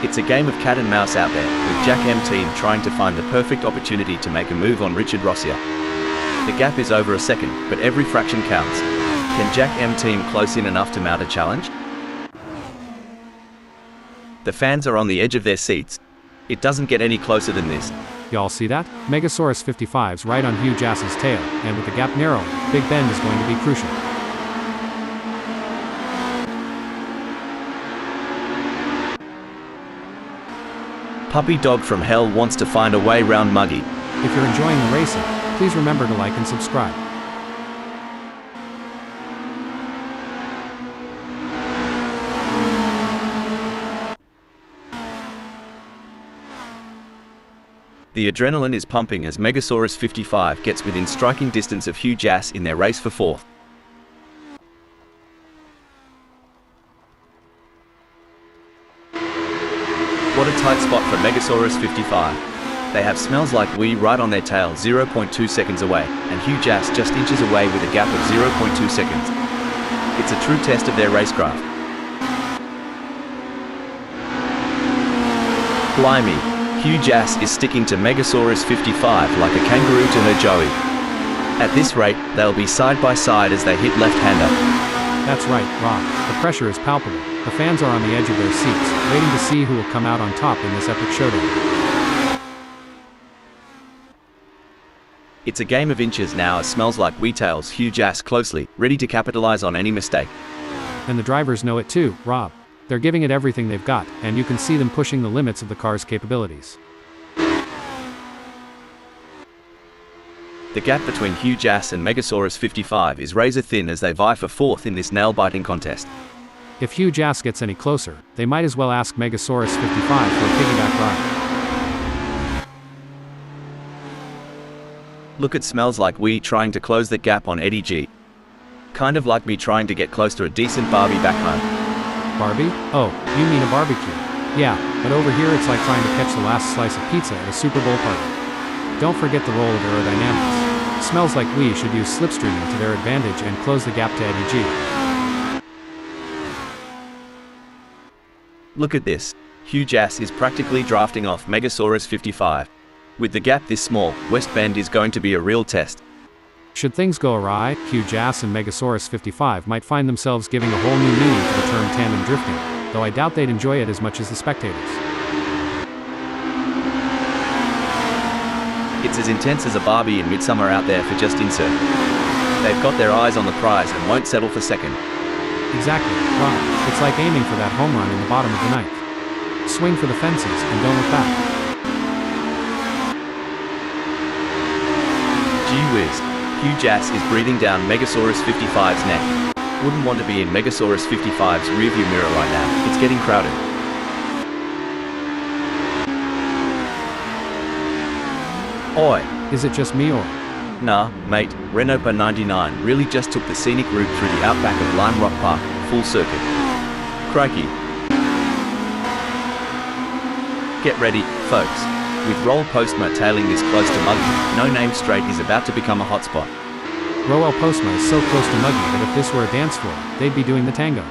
It's a game of cat and mouse out there, with Jack M team trying to find the perfect opportunity to make a move on Richard Rossier. The gap is over a second, but every fraction counts. Can Jack M team close in enough to mount a challenge? The fans are on the edge of their seats. It doesn't get any closer than this. Y'all see that? Megasaurus 55's right on Hugh Jass's tail, and with the gap narrow, Big Bend is going to be crucial. Puppy Dog from Hell wants to find a way round Muggy. If you're enjoying the racing, please remember to like and subscribe. The adrenaline is pumping as Megasaurus 55 gets within striking distance of Hugh Jass in their race for 4th. What a tight spot for Megasaurus 55. They have Smells Like We right on their tail 0.2 seconds away, and Hugh Jass just inches away with a gap of 0.2 seconds. It's a true test of their racecraft. Blimey, Hugh Jass is sticking to Megasaurus 55 like a kangaroo to her joey. At this rate, they'll be side by side as they hit left-hander. That's right, Rob. The pressure is palpable. The fans are on the edge of their seats, waiting to see who will come out on top in this epic showdown. It's a game of inches now as Smells Like We tails Hugh Jass closely, ready to capitalize on any mistake. And the drivers know it too, Rob. They're giving it everything they've got, and you can see them pushing the limits of the car's capabilities. The gap between Hugh Jass and Megasaurus 55 is razor thin as they vie for 4th in this nail-biting contest. If Hugh Jass gets any closer, they might as well ask Megasaurus 55 for a piggyback ride. Look at Smells Like We trying to close the gap on Eddie G. Kind of like me trying to get close to a decent Barbie back home. Barbie? Oh, you mean a barbecue. Yeah, but over here it's like trying to catch the last slice of pizza at a Super Bowl party. Don't forget the role of aerodynamics. Smells Like We should use slipstreaming to their advantage and close the gap to Eddie G. Look at this. Hugh Jass is practically drafting off Megasaurus 55. With the gap this small, West Bend is going to be a real test. Should things go awry, Hugh Jass and Megasaurus 55 might find themselves giving a whole new meaning to the term tandem drifting, though I doubt they'd enjoy it as much as the spectators. It's as intense as a Barbie in Midsummer out there for just insert. They've got their eyes on the prize and won't settle for second. Exactly, Rob. It's like aiming for that home run in the bottom of the ninth. Swing for the fences and don't look back. Gee whiz. Hugh Jass is breathing down Megasaurus 55's neck. Wouldn't want to be in Megasaurus 55's rearview mirror right now. It's getting crowded. Oi. Is it just me or? Nah, mate, Renault 99 really just took the scenic route through the outback of Lime Rock Park, full circuit. Crikey. Get ready, folks. With Roll Postma tailing this close to Muggy, No Name Straight is about to become a hotspot. Roel Postma is so close to Muggy that if this were a dance floor, they'd be doing the tango.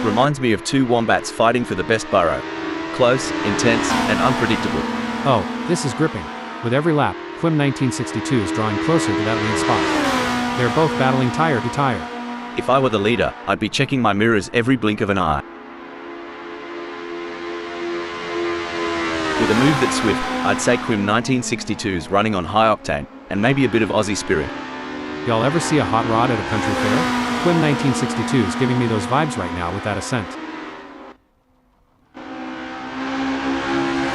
Reminds me of two wombats fighting for the best burrow. Close, intense, and unpredictable. Oh, this is gripping. With every lap, Quim 1962 is drawing closer to that lead spot. They're both battling tire to tire. If I were the leader, I'd be checking my mirrors every blink of an eye. With a move that's swift, I'd say Quim 1962's running on high octane, and maybe a bit of Aussie spirit. Y'all ever see a hot rod at a country fair? Quim 1962 is giving me those vibes right now with that Ascent.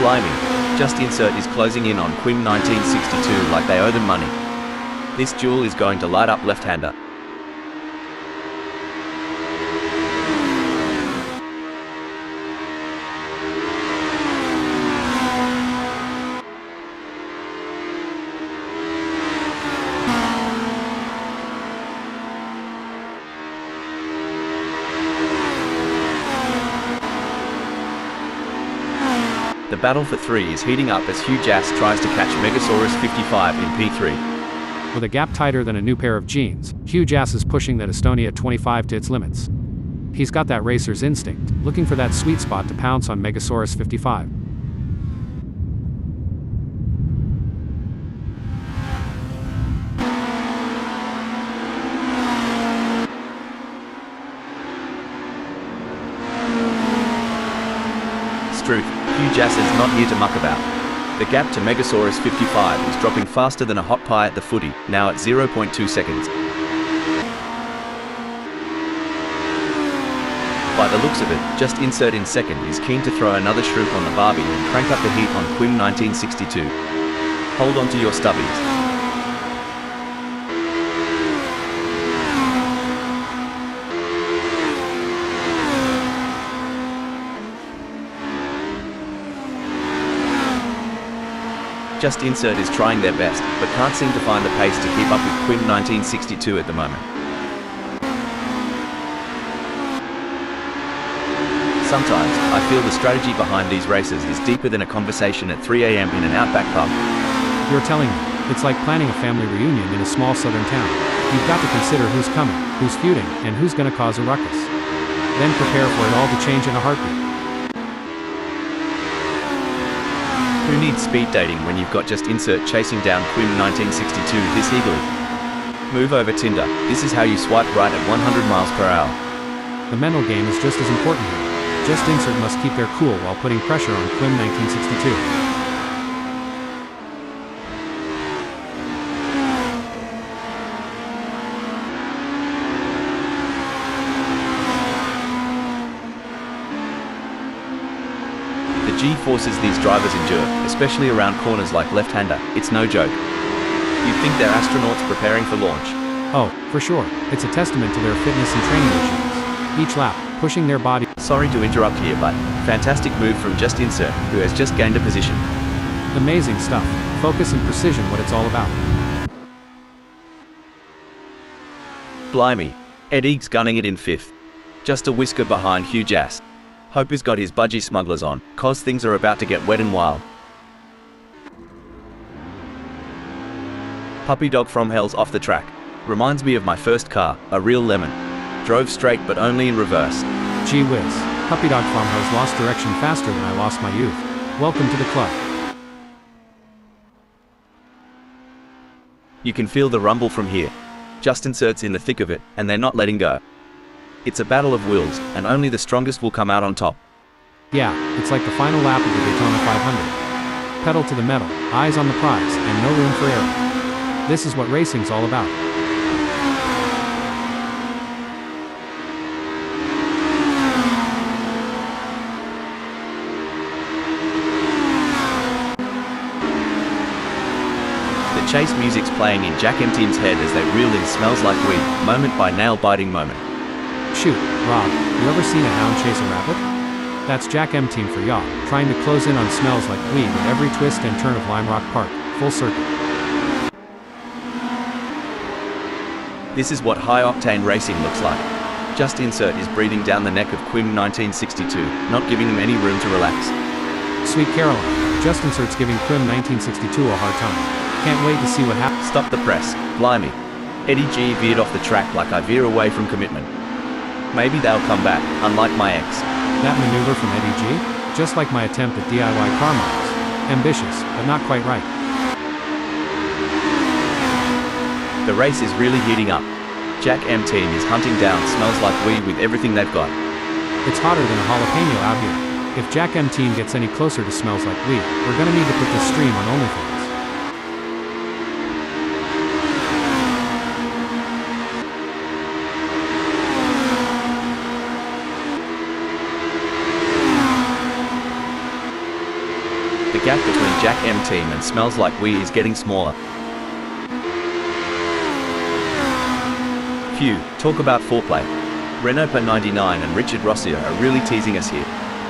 Blimey, Just Insert is closing in on Quim 1962 like they owe them money. This duel is going to light up left-hander. battle for 3 is heating up as Hugh Jass tries to catch Megasaurus 55 in P3. With a gap tighter than a new pair of jeans, Hugh Jass is pushing that Estonia-25 to its limits. He's got that racer's instinct, looking for that sweet spot to pounce on Megasaurus 55. Truth, Hugh Jass is not here to muck about. The gap to Megasaurus 55 is dropping faster than a hot pie at the footy, now at 0.2 seconds. By the looks of it, Just Insert in second is keen to throw another shrimp on the barbie and crank up the heat on Quim 1962. Hold on to your stubbies. Just Insert is trying their best, but can't seem to find the pace to keep up with Quim 1962 at the moment. Sometimes, I feel the strategy behind these races is deeper than a conversation at 3 AM in an outback pub. You're telling me, it's like planning a family reunion in a small southern town. You've got to consider who's coming, who's feuding, and who's gonna cause a ruckus. Then prepare for it all to change in a heartbeat. Who needs speed dating when you've got Just Insert chasing down Quim 1962 this eagerly? Move over Tinder, this is how you swipe right at 100 miles per hour. The mental game is just as important here. Just Insert must keep their cool while putting pressure on Quim 1962. The G-forces these drivers endure, especially around corners like left-hander, it's no joke. You'd think they're astronauts preparing for launch. Oh, for sure, it's a testament to their fitness and training regimes. Each lap, pushing their body. Sorry to interrupt here, but fantastic move from Just Insert, who has just gained a position. Amazing stuff. Focus and precision, what it's all about. Blimey, Ed Eag's gunning it in 5th. Just a whisker behind Hugh Jass. Hope he's got his budgie smugglers on, cause things are about to get wet and wild. Puppy Dog from Hell's off the track. Reminds me of my first car, a real lemon. Drove straight but only in reverse. Gee whiz, Puppy Dog Farmhouse lost direction faster than I lost my youth. Welcome to the club. You can feel the rumble from here. Just Insert's in the thick of it, and they're not letting go. It's a battle of wills, and only the strongest will come out on top. Yeah, it's like the final lap of the Daytona 500. Pedal to the metal, eyes on the prize, and no room for error. This is what racing's all about. The chase music's playing in Jack M-Team's head as they reel in Smells Like Weed, moment by nail-biting moment. Shoot, Rob, you ever seen a hound chase a rabbit? That's Jack M-Team for y'all, trying to close in on Smells Like Weed with every twist and turn of Lime Rock Park, full circle. This is what high-octane racing looks like. Just Insert is breathing down the neck of Quim 1962, not giving him any room to relax. Sweet Caroline, Just Insert's giving Quim 1962 a hard time. Can't wait to see what happens. Stop the press, blimey. Eddie G veered off the track like I veer away from commitment. Maybe they'll come back, unlike my ex. That maneuver from Eddie G? Just like my attempt at DIY car models. Ambitious, but not quite right. The race is really heating up. Jack M-Team is hunting down Smells Like Weed with everything they've got. It's hotter than a jalapeno out here. If Jack M-Team gets any closer to Smells Like Weed, we're gonna need to put this stream on OnlyFans. The gap between Jack M-Team and Smells Like Weed is getting smaller. Phew, talk about foreplay. Renault per 99 and Richard Rossier are really teasing us here.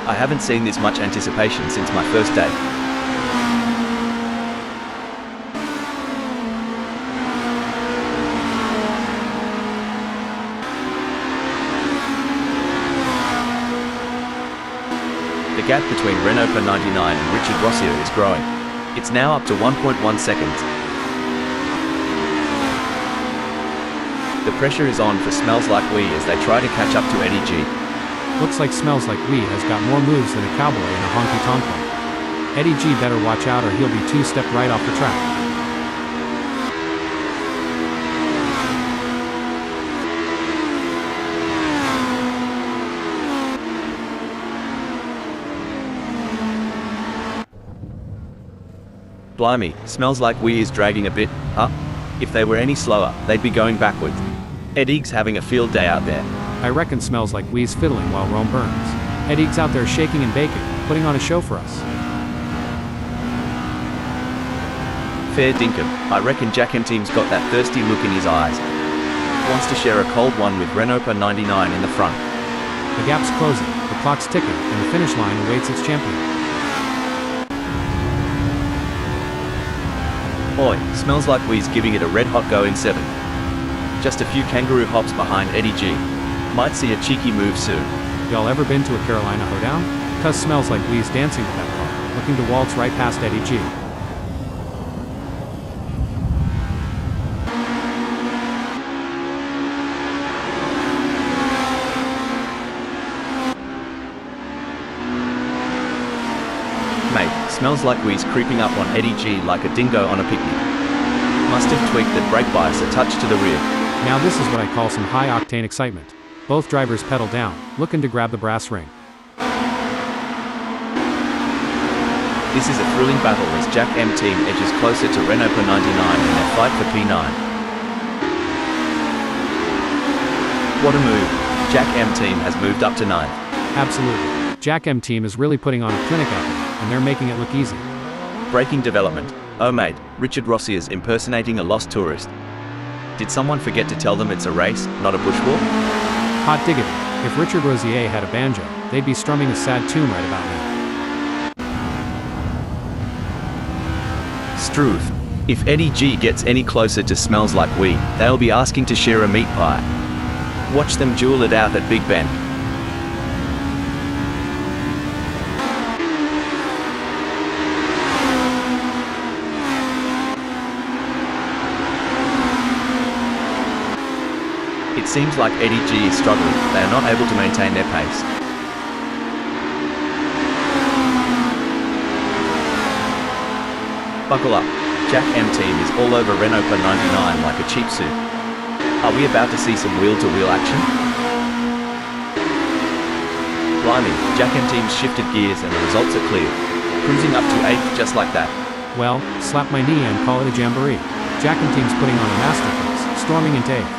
I haven't seen this much anticipation since my first day. The gap between Renault per 99 and Richard Rossier is growing. It's now up to 1.1 seconds. The pressure is on for Smells Like We as they try to catch up to Eddie G. Looks like Smells Like We has got more moves than a cowboy in a honky-tonk one. Eddie G better watch out or he'll be two-stepped right off the track. Blimey, Smells Like We is dragging a bit, huh? If they were any slower, they'd be going backwards. Eddie's having a field day out there. I reckon Smells Like We's fiddling while Rome burns. Eddie's out there shaking and baking, putting on a show for us. Fair dinkum, I reckon Jack M Team's got that thirsty look in his eyes. Wants to share a cold one with Renault per 99 in the front. The gap's closing, the clock's ticking, and the finish line awaits its champion. Oi, Smells Like We's giving it a red hot go in 7. Just a few kangaroo hops behind Eddie G. Might see a cheeky move soon. Y'all ever been to a Carolina hoedown? Cuz Smells Like We's dancing with that car, looking to waltz right past Eddie G. Mate, Smells Like We's creeping up on Eddie G like a dingo on a picnic. Must have tweaked the brake bias a touch to the rear. Now this is what I call some high-octane excitement. Both drivers pedal down, looking to grab the brass ring. This is a thrilling battle as Jack M Team edges closer to Renault per 99 in their fight for P9. What a move. Jack M Team has moved up to 9th. Absolutely. Jack M Team is really putting on a clinic out there, and they're making it look easy. Breaking development. Oh mate, Richard Rossier's impersonating a lost tourist. Did someone forget to tell them it's a race, not a bushwalk? Hot diggity. If Richard Rossier had a banjo, they'd be strumming a sad tune right about now. Struth. If Eddie G gets any closer to Smells Like We, they'll be asking to share a meat pie. Watch them duel it out at Big Ben. It seems like Eddie G is struggling. They are not able to maintain their pace. Buckle up. Jack M Team is all over Renault per 99 like a cheap suit. Are we about to see some wheel-to-wheel action? Blimey, Jack M Team's shifted gears and the results are clear. Cruising up to 8th just like that. Well, slap my knee and call it a jamboree. Jack M Team's putting on a masterpiece, storming into 8th.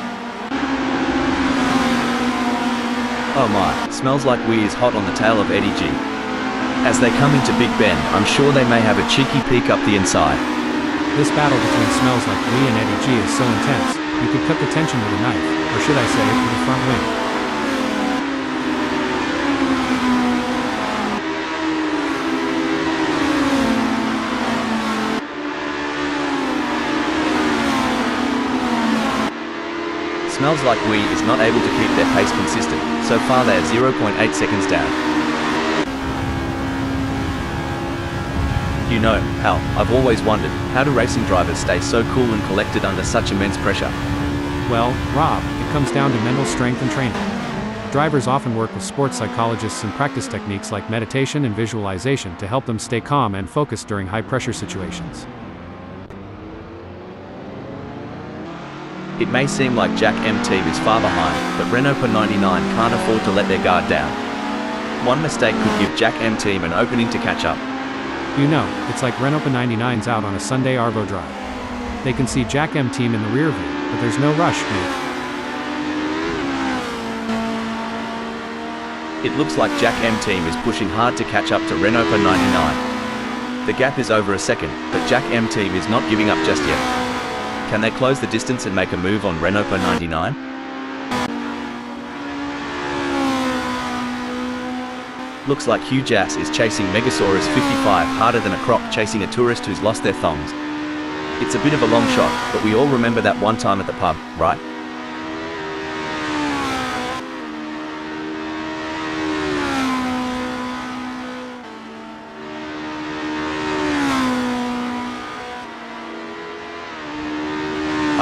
Oh my, Smells Like We is hot on the tail of Eddie G. As they come into Big Ben, I'm sure they may have a cheeky peek up the inside. This battle between Smells Like We and Eddie G is so intense, you could cut the tension with a knife, or should I say, with a front wing. Smells Like We is not able to keep their pace consistent. So far they are 0.8 seconds down. You know, Hal, I've always wondered, how do racing drivers stay so cool and collected under such immense pressure? Well, Rob, it comes down to mental strength and training. Drivers often work with sports psychologists and practice techniques like meditation and visualization to help them stay calm and focused during high-pressure situations. It may seem like Jack M Team is far behind, but Renault per 99 can't afford to let their guard down. One mistake could give Jack M Team an opening to catch up. You know, it's like Renault per 99's out on a Sunday Arvo drive. They can see Jack M Team in the rear view, but there's no rush, mate. It looks like Jack M Team is pushing hard to catch up to Renault per 99. The gap is over a second, but Jack M Team is not giving up just yet. Can they close the distance and make a move on Renault per 99? Looks like Hugh Jass is chasing Megasaurus 55 harder than a croc chasing a tourist who's lost their thongs. It's a bit of a long shot, but we all remember that one time at the pub, right?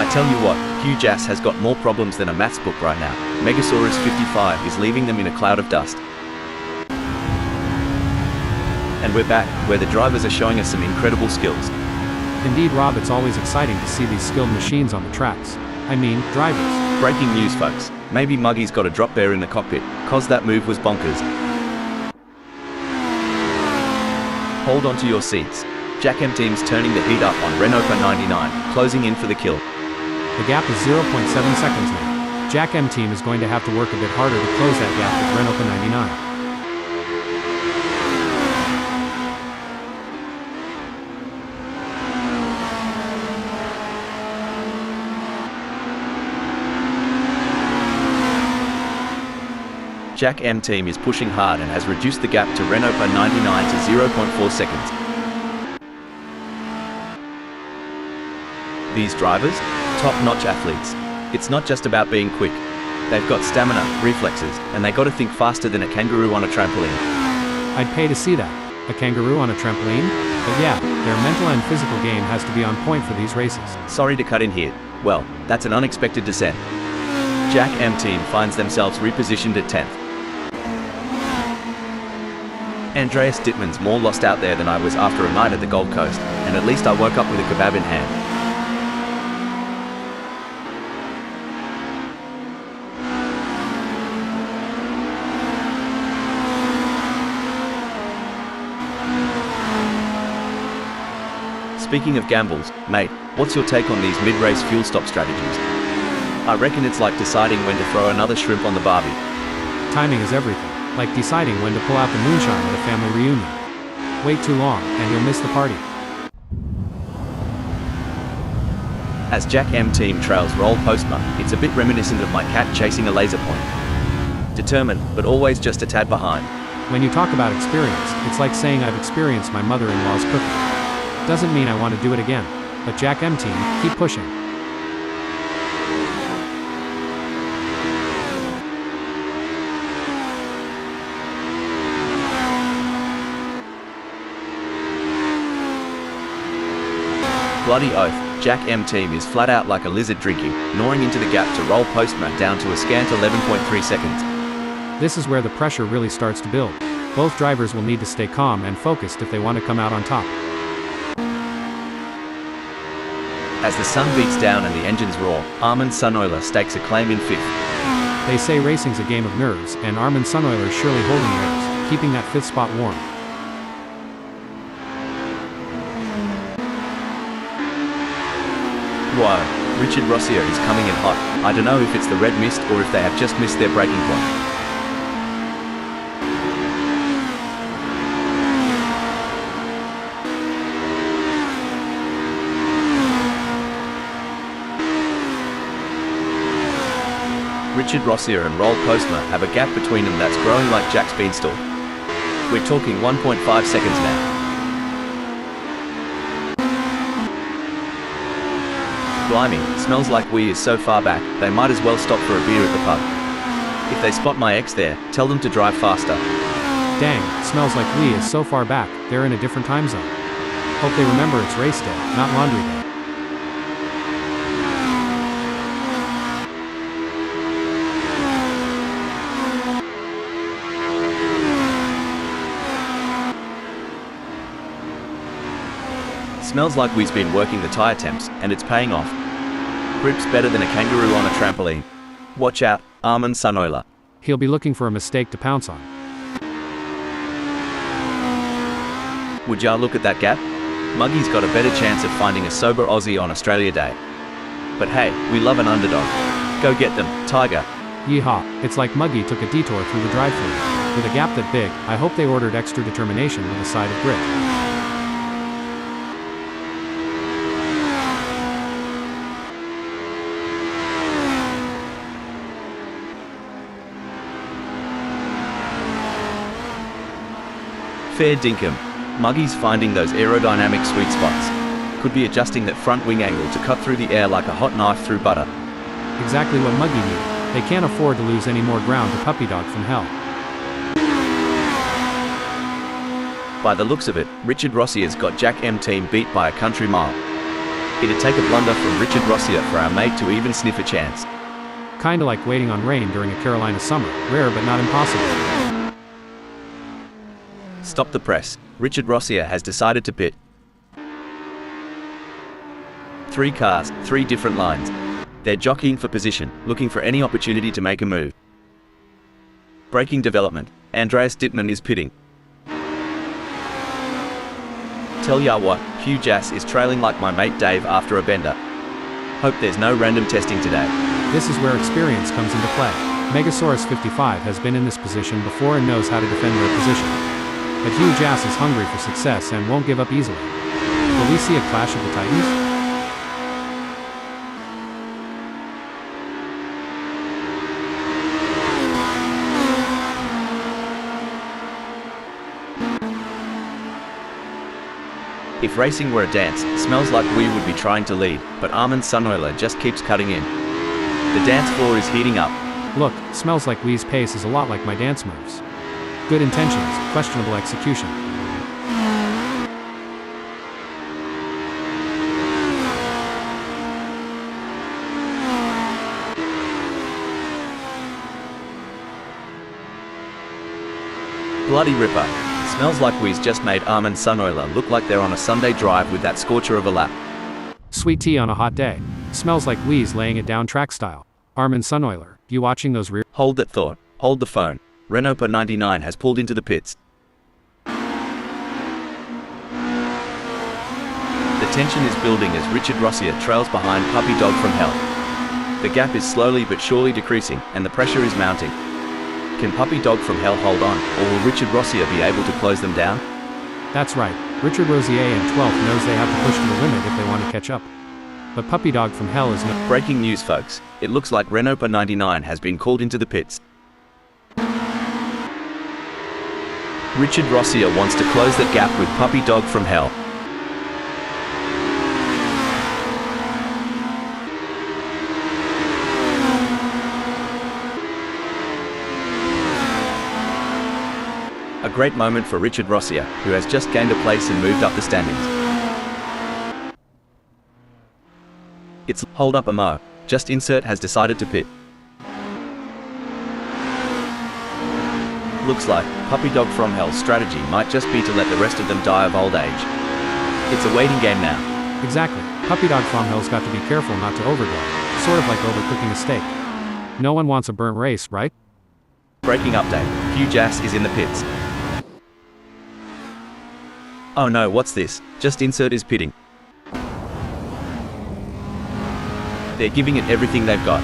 I tell you what, huge ass has got more problems than a maths book right now. Megasaurus 55 is leaving them in a cloud of dust. And we're back, where the drivers are showing us some incredible skills. Indeed, Rob, it's always exciting to see these skilled machines on the tracks. I mean, drivers. Breaking news, folks. Maybe Muggy's got a drop bear in the cockpit, cause that move was bonkers. Hold on to your seats. Jack M team's turning the heat up on Renault 99, closing in for the kill. The gap is 0.7 seconds now. Jack M team is going to have to work a bit harder to close that gap with Renault 99. Jack M team is pushing hard and has reduced the gap to Renault 99 to 0.4 seconds. These drivers? Top-notch athletes. It's not just about being quick. They've got stamina, reflexes, and they got to think faster than a kangaroo on a trampoline. I'd pay to see that. A kangaroo on a trampoline? But yeah, their mental and physical game has to be on point for these races. Sorry to cut in here. Well, that's an unexpected descent. Jack M team finds themselves repositioned at 10th. Andreas Dittmann's more lost out there than I was after a night at the Gold Coast, and at least I woke up with a kebab in hand. Speaking of gambles, mate, what's your take on these mid-race fuel stop strategies? I reckon it's like deciding when to throw another shrimp on the barbie. Timing is everything. Like deciding when to pull out the moonshine at a family reunion. Wait too long, and you'll miss the party. As Jack M team trails Roll Postma, it's a bit reminiscent of my cat chasing a laser point. Determined, but always just a tad behind. When you talk about experience, it's like saying I've experienced my mother-in-law's cooking. Doesn't mean I want to do it again. But Jack M team, keep pushing. Bloody oath, Jack M team is flat out like a lizard drinking, gnawing into the gap to Roll Postma down to a scant 11.3 seconds. This is where the pressure really starts to build. Both drivers will need to stay calm and focused if they want to come out on top. As the sun beats down and the engines roar, Armin Sunoiler stakes a claim in 5th. They say racing's a game of nerves, and Armin Sunoiler is surely holding theirs, keeping that 5th spot warm. Whoa, Richard Rossier is coming in hot. I don't know if it's the red mist or if they have just missed their breaking point. Richard Rossier and Roll Postma have a gap between them that's growing like Jack's beanstalk. We're talking 1.5 seconds now. Blimey, smells like we is so far back, they might as well stop for a beer at the pub. If they spot my ex there, tell them to drive faster. Dang, smells like we is so far back, they're in a different time zone. Hope they remember it's race day, not laundry day. Smells like we've been working the tire temps, and it's paying off. Grip's better than a kangaroo on a trampoline. Watch out, Armin Sunoiler. He'll be looking for a mistake to pounce on. Would ya look at that gap? Muggy's got a better chance of finding a sober Aussie on Australia Day. But hey, we love an underdog. Go get them, Tiger. Yeehaw, it's like Muggy took a detour through the drive-thru. With a gap that big, I hope they ordered extra determination with a side of grit. Fair dinkum. Muggy's finding those aerodynamic sweet spots. Could be adjusting that front wing angle to cut through the air like a hot knife through butter. Exactly what Muggy needed. They can't afford to lose any more ground to Puppy Dog from hell. By the looks of it, Richard Rossier's got Jack M team beat by a country mile. It'd take a blunder from Richard Rossier for our mate to even sniff a chance. Kinda like waiting on rain during a Carolina summer, rare but not impossible. Stop the press. Richard Rossier has decided to pit. 3 cars, 3 different lines. They're jockeying for position, looking for any opportunity to make a move. Braking development. Andreas Dittmann is pitting. Tell ya what, Hugh Jass is trailing like my mate Dave after a bender. Hope there's no random testing today. This is where experience comes into play. Megasaurus 55 has been in this position before and knows how to defend their position. But Hugh Jass is hungry for success and won't give up easily. Will we see a clash of the titans? If racing were a dance, smells like we would be trying to lead, but Armin Sunoiler just keeps cutting in. The dance floor is heating up. Look, smells like Wee's pace is a lot like my dance moves. Good intentions, questionable execution. Bloody ripper. Smells like Wee's just made Armin Sunoiler look like they're on a Sunday drive with that scorcher of a lap. Sweet tea on a hot day. Smells like Wee's laying it down track style. Armin Sunoiler, you watching those rear? Hold that thought. Hold the phone. Renault-99 has pulled into the pits. The tension is building as Richard Rossier trails behind Puppy Dog from Hell. The gap is slowly but surely decreasing, and the pressure is mounting. Can Puppy Dog from Hell hold on, or will Richard Rossier be able to close them down? That's right. Richard Rossier in 12th knows they have to push to the limit if they want to catch up. But Puppy Dog from Hell is no— Breaking news, folks. It looks like Renault-99 has been called into the pits. Richard Rossier wants to close that gap with Puppy Dog from Hell. A great moment for Richard Rossier, who has just gained a place and moved up the standings. It's hold up a mo. Just Insert has decided to pit. Looks like Puppy Dog from Hell's strategy might just be to let the rest of them die of old age. It's a waiting game now. Exactly. Puppy Dog from Hell's got to be careful not to overgo. Sort of like overcooking a steak. No one wants a burnt race, right? Breaking update. Hugh Jass is in the pits. Oh no, what's this? Just Insert is pitting. They're giving it everything they've got.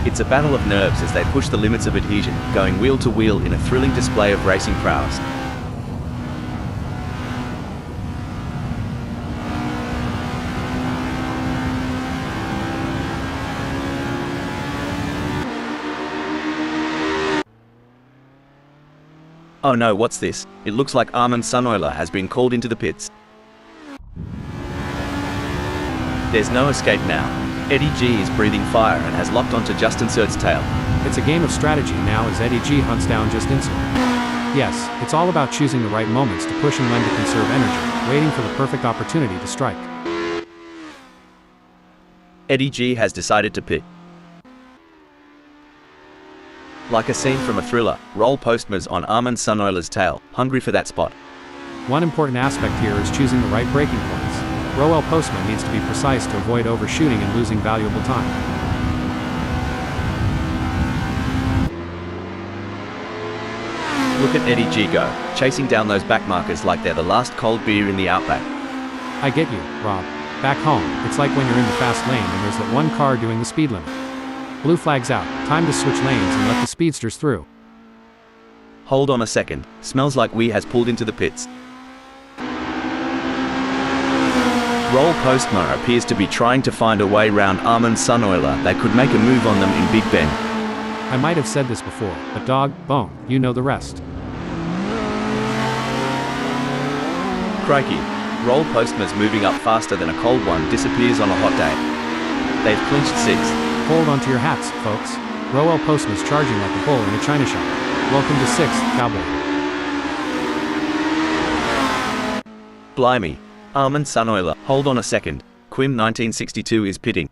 It's a battle of nerves as they push the limits of adhesion, going wheel to wheel in a thrilling display of racing prowess. Oh no, what's this? It looks like Armin Sunoiler has been called into the pits. There's no escape now. Eddie G is breathing fire and has locked onto Just Insert's tail. It's a game of strategy now as Eddie G hunts down Just Insert. Yes, it's all about choosing the right moments to push and when to conserve energy, waiting for the perfect opportunity to strike. Eddie G has decided to pit. Like a scene from a thriller, Roll Postma's on Armin Sunoiler's tail, hungry for that spot. One important aspect here is choosing the right braking points. Roel Postma needs to be precise to avoid overshooting and losing valuable time. Look at Eddie G go, chasing down those backmarkers like they're the last cold beer in the outback. I get you, Rob. Back home, it's like when you're in the fast lane and there's that one car doing the speed limit. Blue flag's out, time to switch lanes and let the speedsters through. Hold on a second, smells like we has pulled into the pits. Roll Postma appears to be trying to find a way round Armin Sunoiler that could make a move on them in Big Ben. I might have said this before, but dog, bone, you know the rest. Crikey, Roll Postma's moving up faster than a cold one disappears on a hot day. They've clinched 6th. Hold on to your hats, folks. Roel Postma's charging like a bull in a china shop. Welcome to 6th, cowboy. Blimey. Armin Sunoiler, hold on a second. Quim 1962 is pitting.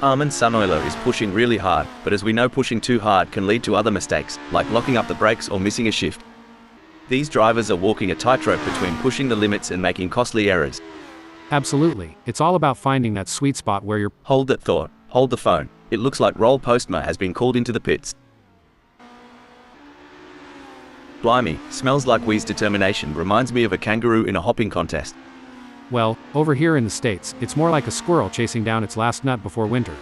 Armin Sunoiler is pushing really hard, but as we know, pushing too hard can lead to other mistakes, like locking up the brakes or missing a shift. These drivers are walking a tightrope between pushing the limits and making costly errors. Absolutely, it's all about finding that sweet spot where you're... Hold that thought, hold the phone. It looks like Roll Postma has been called into the pits. Blimey, smells like Wee's determination reminds me of a kangaroo in a hopping contest. Well, over here in the States, it's more like a squirrel chasing down its last nut before winter.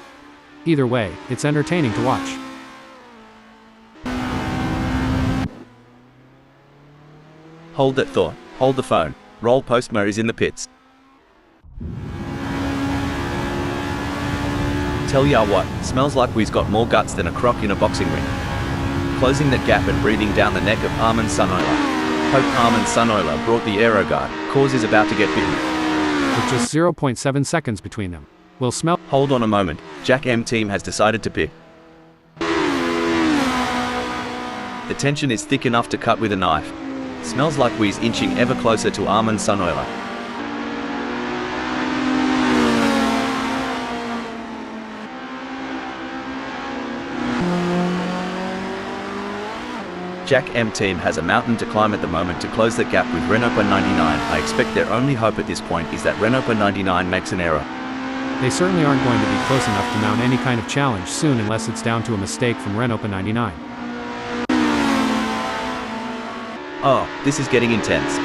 Either way, it's entertaining to watch. Hold that thought, hold the phone. Roll Postma is in the pits. Tell ya what, smells like Wee's got more guts than a croc in a boxing ring. Closing that gap and breathing down the neck of Armin Sunoiler. Hope Armin Sunoiler brought the aero guard. Cause is about to get bitten. With just 0.7 seconds between them. We'll smell... Hold on a moment, Jack M team has decided to pick. The tension is thick enough to cut with a knife. Smells like Wee's inching ever closer to Armin Sunoiler. Jack M team has a mountain to climb at the moment to close that gap with Renault 99. I expect their only hope at this point is that Renault 99 makes an error. They certainly aren't going to be close enough to mount any kind of challenge soon unless it's down to a mistake from Renault 99. Oh, this is getting intense.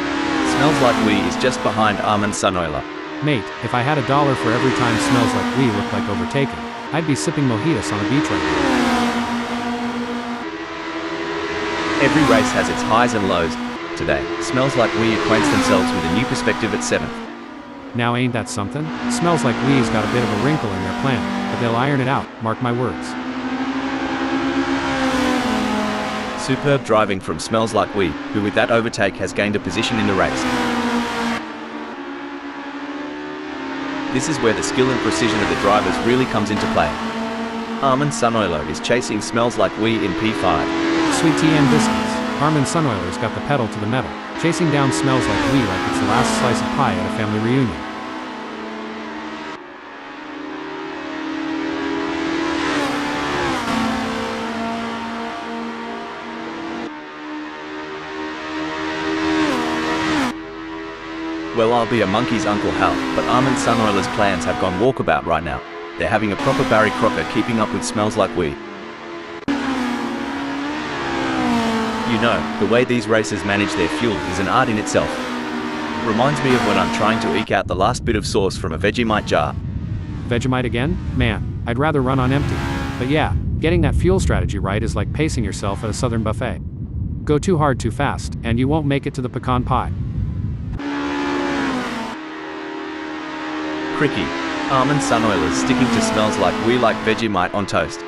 Smells like Wee is just behind Armin Sunoiler. Mate, if I had $1 for every time Smells Like Wee looked like overtaken, I'd be sipping mojitos on a beach right now. Every race has its highs and lows. Today, Smells Like Wee acquaints themselves with a new perspective at 7th. Now ain't that something? Smells Like Wee's got a bit of a wrinkle in their plan, but they'll iron it out, mark my words. Superb driving from Smells Like Wee, who with that overtake has gained a position in the race. This is where the skill and precision of the drivers really comes into play. Armin Sunoiler is chasing Smells Like Wee in P5. Sweet tea and biscuits. Armin Sunoiler's got the pedal to the metal, chasing down Smells Like Wee like it's the last slice of pie at a family reunion. Well, I'll be a monkey's Uncle Hal, but Armin Sunoiler's plans have gone walkabout right now. They're having a proper Barry Crocker keeping up with Smells Like Wee. You know, the way these racers manage their fuel is an art in itself. Reminds me of when I'm trying to eke out the last bit of sauce from a Vegemite jar. Vegemite again? Man, I'd rather run on empty. But yeah, getting that fuel strategy right is like pacing yourself at a southern buffet. Go too hard too fast, and you won't make it to the pecan pie. Cricky. Armin Sunoiler's sticking to Smells Like Wee like Vegemite on toast.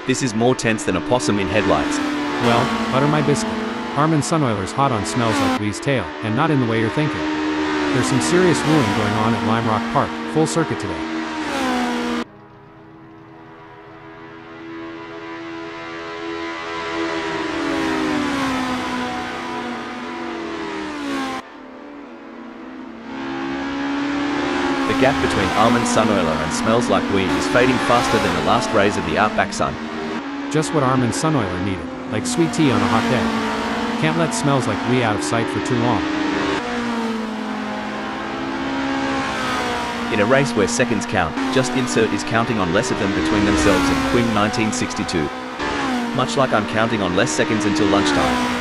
This is more tense than a possum in headlights. Well, butter my biscuit. Armin Sunoiler's hot on Smells Like Wee's tail, and not in the way you're thinking. There's some serious wooing going on at Lime Rock Park, full circuit today. The gap between Armin Sunoiler and Smells Like Wee is fading faster than the last rays of the outback sun. Just what Armin Sunoiler needed, like sweet tea on a hot day. Can't let Smells Like Wee out of sight for too long. In a race where seconds count, Just Insert is counting on less of them between themselves and Quim 1962. Much like I'm counting on less seconds until lunchtime.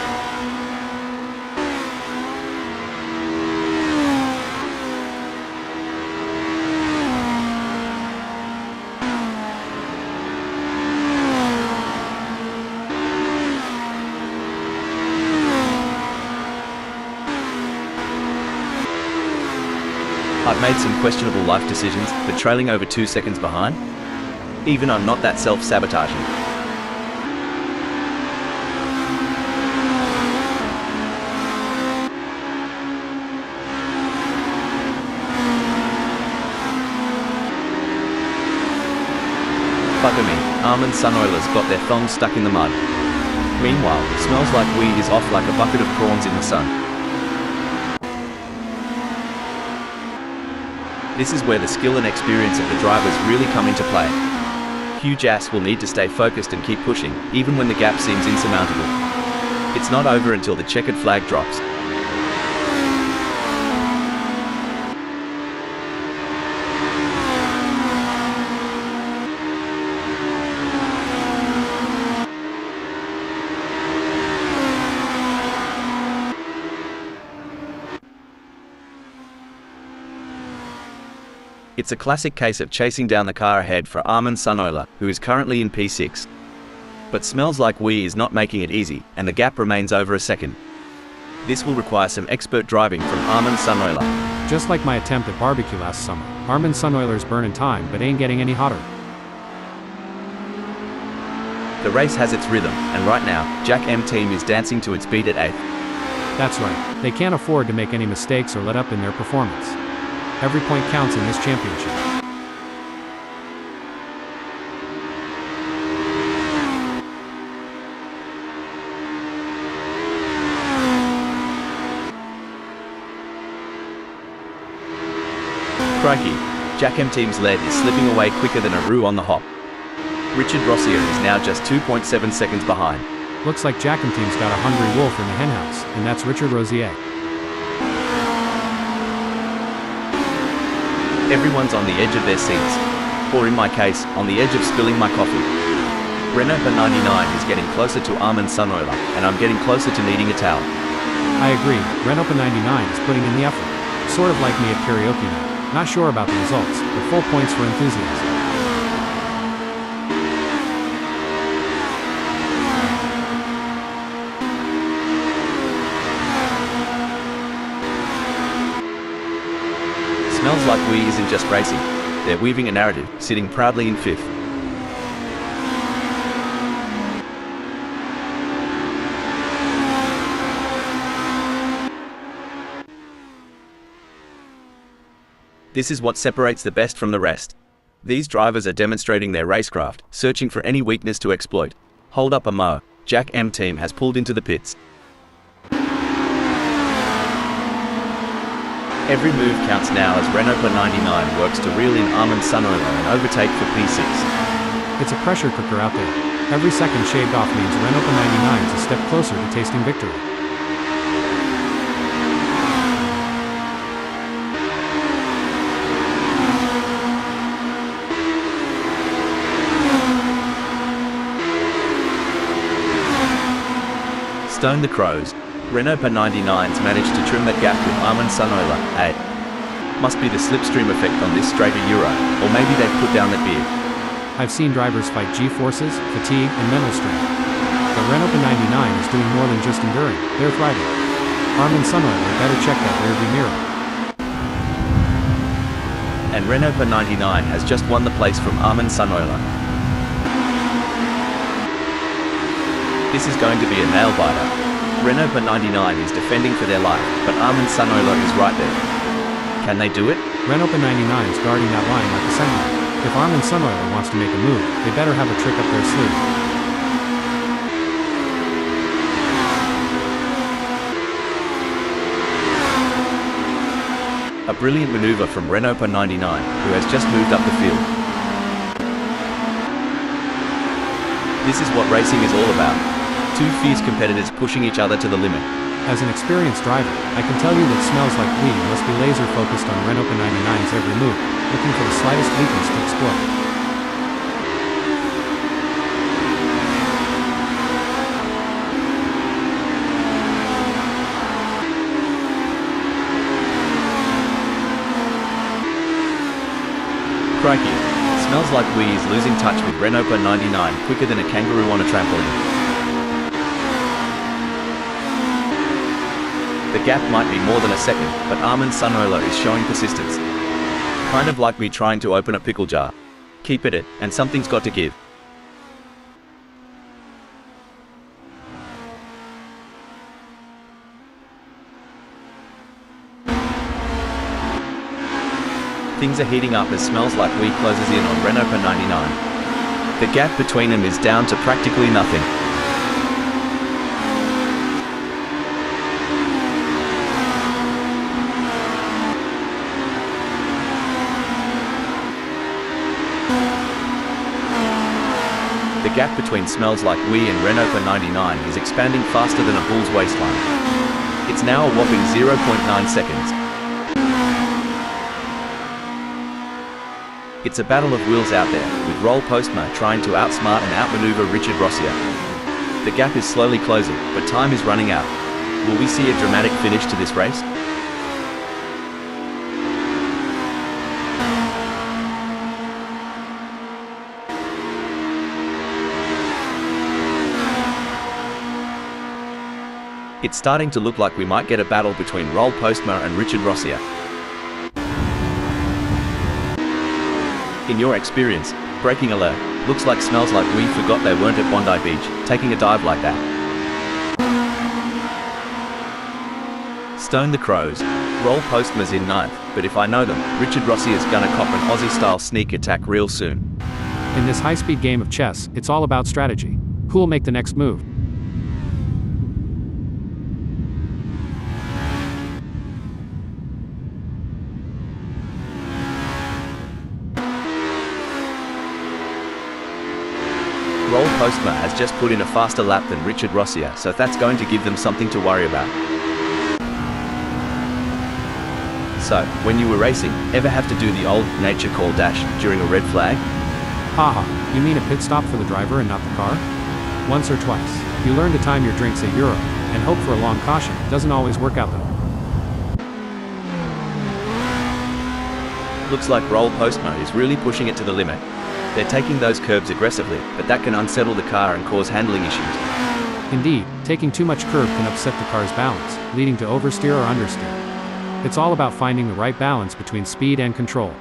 I've made some questionable life decisions, but trailing over 2 seconds behind? Even I'm not that self-sabotaging. Bugger me, Armin Sunoiler's got their thongs stuck in the mud. Meanwhile, Smells Like Wee is off like a bucket of prawns in the sun. This is where the skill and experience of the drivers really come into play. Huge ass will need to stay focused and keep pushing, even when the gap seems insurmountable. It's not over until the checkered flag drops. It's a classic case of chasing down the car ahead for Armin Sunola, who is currently in P6. But smells like we is not making it easy, and the gap remains over a second. This will require some expert driving from Armin Sunola. Just like my attempt at barbecue last summer, Armin Sunoiler's burning time but ain't getting any hotter. The race has its rhythm, and right now, Jack M team is dancing to its beat at 8th. That's right, they can't afford to make any mistakes or let up in their performance. Every point counts in this championship. Crikey, Jack M team's lead is slipping away quicker than a roux on the hop. Richard Rossier is now just 2.7 seconds behind. Looks like Jack M team's got a hungry wolf in the henhouse, and that's Richard Rossier. Everyone's on the edge of their seats, or in my case, on the edge of spilling my coffee. Renault 99 is getting closer to Armin Sunola, and I'm getting closer to needing a towel. I agree, Renault 99 is putting in the effort. Sort of like me at karaoke night. Not sure about the results, but full points for enthusiasm. Smells Like We isn't just racing, they're weaving a narrative, sitting proudly in 5th. This is what separates the best from the rest. These drivers are demonstrating their racecraft, searching for any weakness to exploit. Hold up a mo, Jack M team has pulled into the pits. Every move counts now as Renault 99 works to reel in Armin Sunola and overtake for P6. It's a pressure cooker out there. Every second shaved off means Renault 99 is a step closer to tasting victory. Stone the Crows. Renault 99's managed to trim that gap with Armin Sunola, 8. Must be the slipstream effect on this straighter Euro, or maybe they've put down that beard. I've seen drivers fight G-forces, fatigue, and mental strain. But Renault 99 is doing more than just enduring, they're thriving. Armin Sunola better check that rearview mirror. And Renault 99 has just won the place from Armin Sunola. This is going to be a nail-biter. Renault 99 is defending for their life, but Armin Sunola is right there. Can they do it? Renault 99 is guarding that line like a sentinel. If Armin Sunola wants to make a move, they better have a trick up their sleeve. A brilliant maneuver from Renault 99, who has just moved up the field. This is what racing is all about. Two fierce competitors pushing each other to the limit. As an experienced driver, I can tell you that Smells Like We must be laser focused on Renault 99's every move, looking for the slightest weakness to exploit. Crikey, Smells Like We is losing touch with Renault 99 quicker than a kangaroo on a trampoline. The gap might be more than a second, but Armin Sunola is showing persistence. Kind of like me trying to open a pickle jar. Keep at it, and something's got to give. Things are heating up as Smells Like We closes in on Renault 99. The gap between them is down to practically nothing. The gap between Smells Like We and Renault for 99 is expanding faster than a bull's waistline. It's now a whopping 0.9 seconds. It's a battle of wills out there, with Roll Postma trying to outsmart and outmaneuver Richard Rossia. The gap is slowly closing, but time is running out. Will we see a dramatic finish to this race? It's starting to look like we might get a battle between Roll Postma and Richard Rossia. In your experience, braking alert, looks like Smells Like We forgot they weren't at Bondi Beach, taking a dive like that. Stone the Crows. Roll Postma's in 9th, but if I know them, Richard Rossia's gonna cop an Aussie-style sneak attack real soon. In this high-speed game of chess, it's all about strategy. Who will make the next move? Roll Postma has just put in a faster lap than Richard Rossia, so that's going to give them something to worry about. So, when you were racing, ever have to do the old nature call dash during a red flag? Haha, you mean a pit stop for the driver and not the car? Once or twice. You learn to time your drinks at Euro, and hope for a long caution. Doesn't always work out though. Looks like Roll Postma is really pushing it to the limit. They're taking those curbs aggressively, but that can unsettle the car and cause handling issues. Indeed, taking too much curb can upset the car's balance, leading to oversteer or understeer. It's all about finding the right balance between speed and control.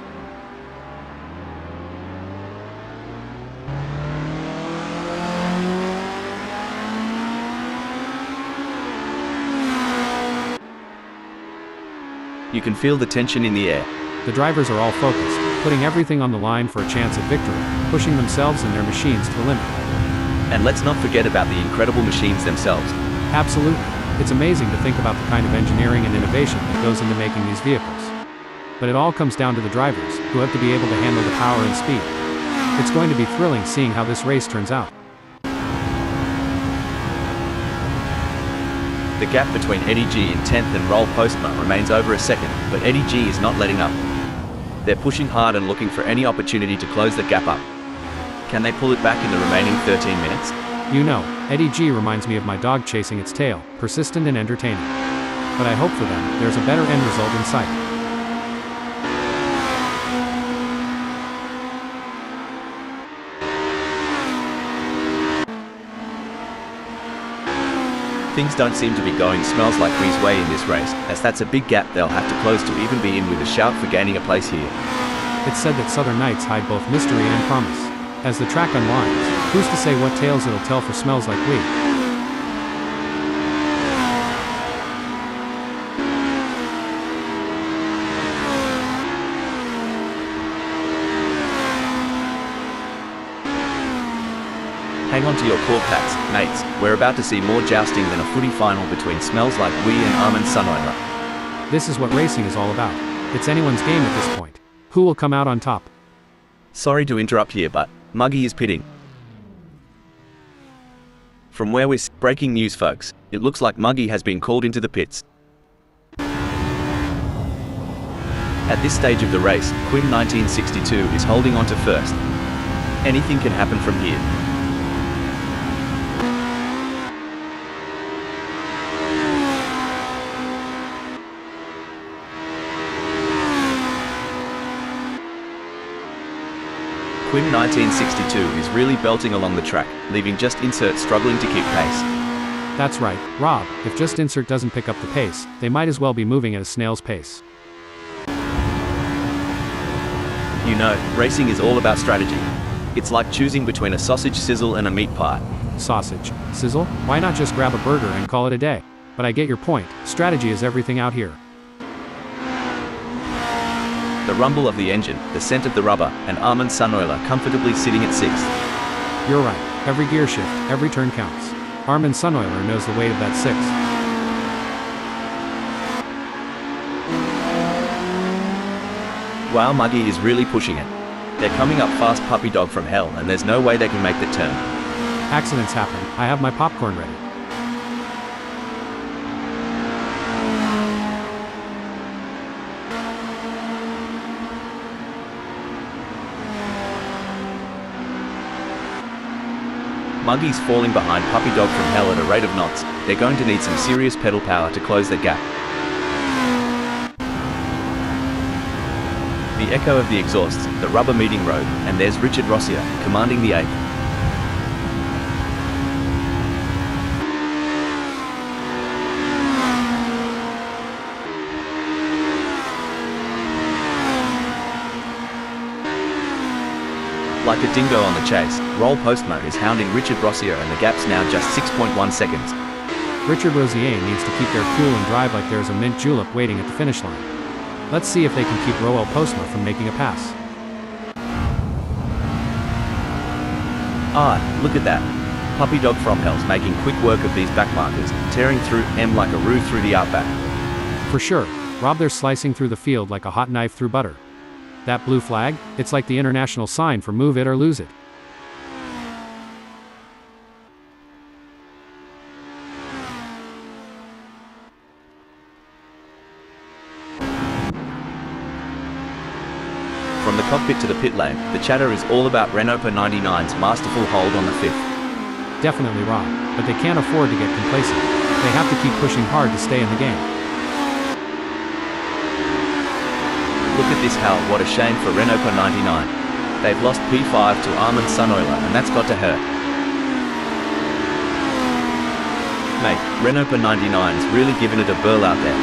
You can feel the tension in the air. The drivers are all focused, putting everything on the line for a chance at victory, pushing themselves and their machines to the limit. And let's not forget about the incredible machines themselves. Absolutely. It's amazing to think about the kind of engineering and innovation that goes into making these vehicles. But it all comes down to the drivers, who have to be able to handle the power and speed. It's going to be thrilling seeing how this race turns out. The gap between Eddie G in 10th and Roll Postma remains over a second, but Eddie G is not letting up. They're pushing hard and looking for any opportunity to close the gap up. Can they pull it back in the remaining 13 minutes? You know, Eddie G reminds me of my dog chasing its tail, persistent and entertaining. But I hope for them, there's a better end result in sight. Things don't seem to be going Smells Like We's way in this race, as that's a big gap they'll have to close to even be in with a shout for gaining a place here. It's said that Southern Nights hide both mystery and promise. As the track unwinds, who's to say what tales it'll tell for Smells Like We? Hang on to your core packs, mates. We're about to see more jousting than a footy final between Smells Like We and Armin Sunoiler. This is what racing is all about. It's anyone's game at this point. Who will come out on top? Sorry to interrupt here, but Muggy is pitting. From where we're breaking news, folks, it looks like Muggy has been called into the pits. At this stage of the race, Quinn 1962 is holding on to first. Anything can happen from here. Quinn 1962 is really belting along the track, leaving Just Insert struggling to keep pace. That's right, Rob, if Just Insert doesn't pick up the pace, they might as well be moving at a snail's pace. You know, racing is all about strategy. It's like choosing between a sausage sizzle and a meat pie. Sausage sizzle? Why not just grab a burger and call it a day? But I get your point, strategy is everything out here. The rumble of the engine, the scent of the rubber, and Armin Sunoiler comfortably sitting at 6th. You're right, every gear shift, every turn counts. Armin Sunoiler knows the weight of that 6. Wow, Muggy is really pushing it. They're coming up fast, puppy dog from hell, and there's no way they can make the turn. Accidents happen, I have my popcorn ready. Muggy's falling behind Puppy Dog from Hell at a rate of knots. They're going to need some serious pedal power to close the gap. The echo of the exhausts, the rubber meeting road, and there's Richard Rossier, commanding the 8th. Like a dingo on the chase, Roll Postmo is hounding Richard Rossier and the gap's now just 6.1 seconds. Richard Rossier needs to keep their cool and drive like there's a mint julep waiting at the finish line. Let's see if they can keep Roel Postmo from making a pass. Ah, look at that. Puppy Dog from Hell's making quick work of these backmarkers, tearing through M like a roux through the outback. For sure, Rob, they're slicing through the field like a hot knife through butter. That blue flag, it's like the international sign for move it or lose it. From the cockpit to the pit lane, the chatter is all about Renault 99's masterful hold on the 5th. Definitely Rob, but they can't afford to get complacent. They have to keep pushing hard to stay in the game. Look at this Hal, what a shame for Renault 99. They've lost P5 to Armin Sunoiler and that's got to hurt. Mate, Renault 99's really giving it a burl out there.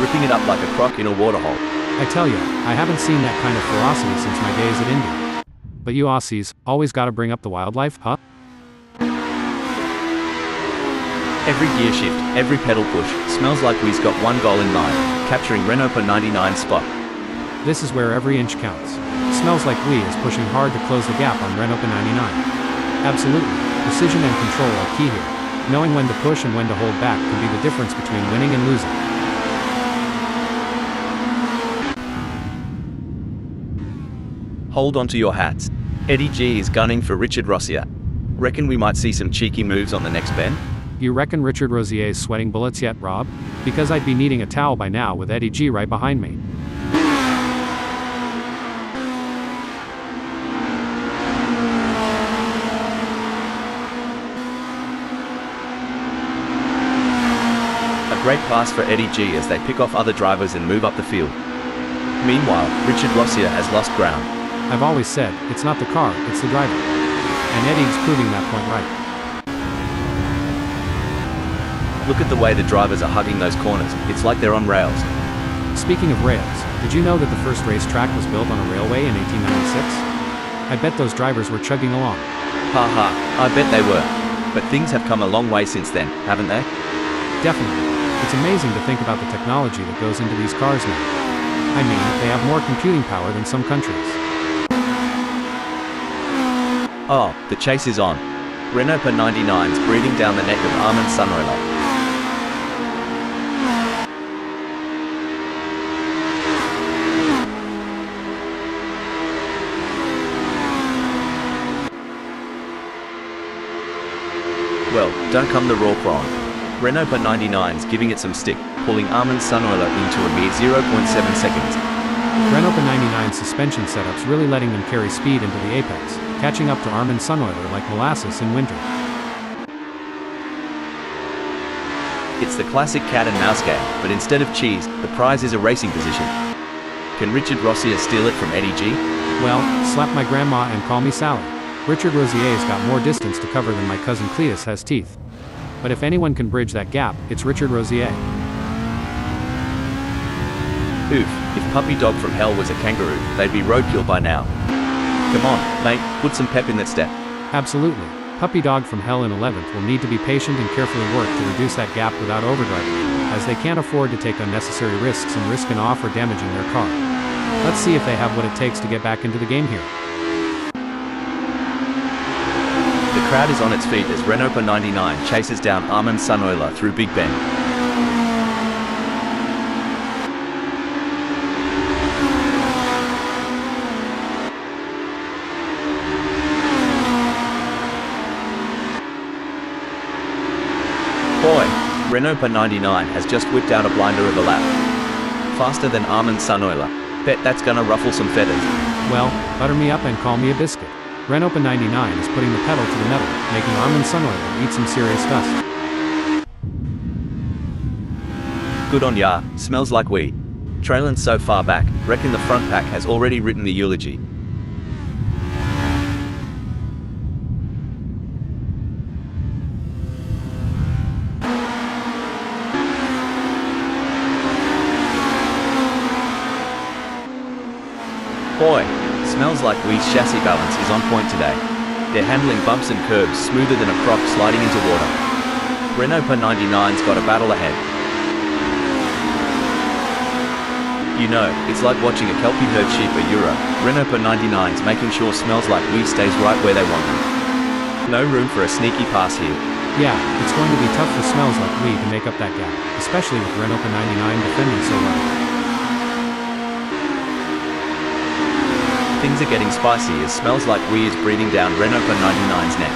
Ripping it up like a croc in a waterhole. I tell ya, I haven't seen that kind of ferocity since my days at Indy. But you Aussies, always gotta bring up the wildlife, huh? Every gear shift, every pedal push, smells like we've got one goal in mind, capturing Renault 99's spot. This is where every inch counts. Smells like Lee is pushing hard to close the gap on Renault 99. Absolutely, precision and control are key here. Knowing when to push and when to hold back can be the difference between winning and losing. Hold on to your hats. Eddie G is gunning for Richard Rossier. Reckon we might see some cheeky moves on the next bend? You reckon Richard Rossier's sweating bullets yet, Rob? Because I'd be needing a towel by now with Eddie G right behind me. A great pass for Eddie G as they pick off other drivers and move up the field. Meanwhile, Richard Rossier has lost ground. I've always said, it's not the car, it's the driver. And Eddie's proving that point right. Look at the way the drivers are hugging those corners, it's like they're on rails. Speaking of rails, did you know that the first racetrack was built on a railway in 1896? I bet those drivers were chugging along. Ha ha, I bet they were. But things have come a long way since then, haven't they? Definitely. It's amazing to think about the technology that goes into these cars now. I mean, they have more computing power than some countries. Oh, the chase is on. Renault 99's breathing down the neck of Armin Sunoiler. Well, don't come the raw prawn. Renault 99's giving it some stick, pulling Armin Sunoiler into a mere 0.7 seconds. Renault 99's suspension setup's really letting them carry speed into the apex, catching up to Armin Sunoiler like molasses in winter. It's the classic cat and mouse game, but instead of cheese, the prize is a racing position. Can Richard Rossier steal it from Eddie G? Well, slap my grandma and call me Sally. Richard Rossier's got more distance to cover than my cousin Cletus has teeth. But if anyone can bridge that gap, it's Richard Rossier. Oof, if Puppy Dog from Hell was a kangaroo, they'd be roadkill by now. Come on, mate, put some pep in that step. Absolutely. Puppy Dog from Hell in 11th will need to be patient and carefully work to reduce that gap without overdriving, as they can't afford to take unnecessary risks and risk an off or damaging their car. Let's see if they have what it takes to get back into the game here. The crowd is on its feet as Renault 99 chases down Armin Sunoiler through Big Bend. Renault-99 has just whipped out a blinder of a lap. Faster than Armin Sunoiler. Bet that's gonna ruffle some feathers. Well, butter me up and call me a biscuit. Renault-99 is putting the pedal to the metal, making Armin Sunoiler eat some serious dust. Good on ya, smells like weed. Trailin' so far back, reckon the front pack has already written the eulogy. Boy, smells like Wee's chassis balance is on point today. They're handling bumps and curves smoother than a croc sliding into water. Renault-99's got a battle ahead. You know, it's like watching a Kelpie herd sheep a Euro. Renault-99's making sure smells like Wee stays right where they want them. No room for a sneaky pass here. Yeah, it's going to be tough for smells like Wee to make up that gap, especially with Renault-99 defending so well. Things are getting spicy as smells like Wee is breathing down Renault-99's neck.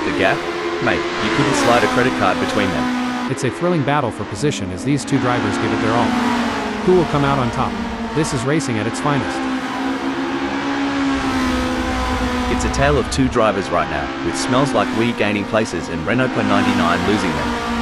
The gap? Mate, you couldn't slide a credit card between them. It's a thrilling battle for position as these two drivers give it their all. Who will come out on top? This is racing at its finest. It's a tale of two drivers right now, with smells like Wee gaining places and Renault-99 losing them.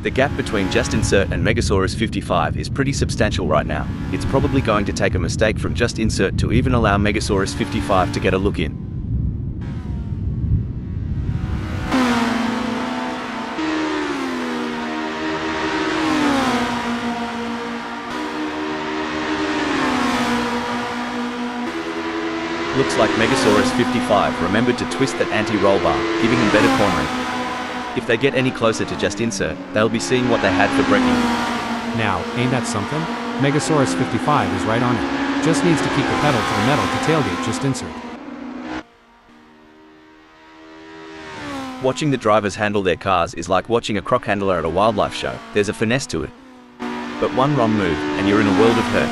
The gap between Just Insert and Megasaurus 55 is pretty substantial right now. It's probably going to take a mistake from Just Insert to even allow Megasaurus 55 to get a look in. Looks like Megasaurus 55 remembered to twist that anti-roll bar, giving him better cornering. If they get any closer to Just Insert, they'll be seeing what they had for braking. Now, ain't that something? Megasaurus 55 is right on it. Just needs to keep the pedal to the metal to tailgate Just Insert. Watching the drivers handle their cars is like watching a croc handler at a wildlife show. There's a finesse to it. But one wrong move, and you're in a world of hurt.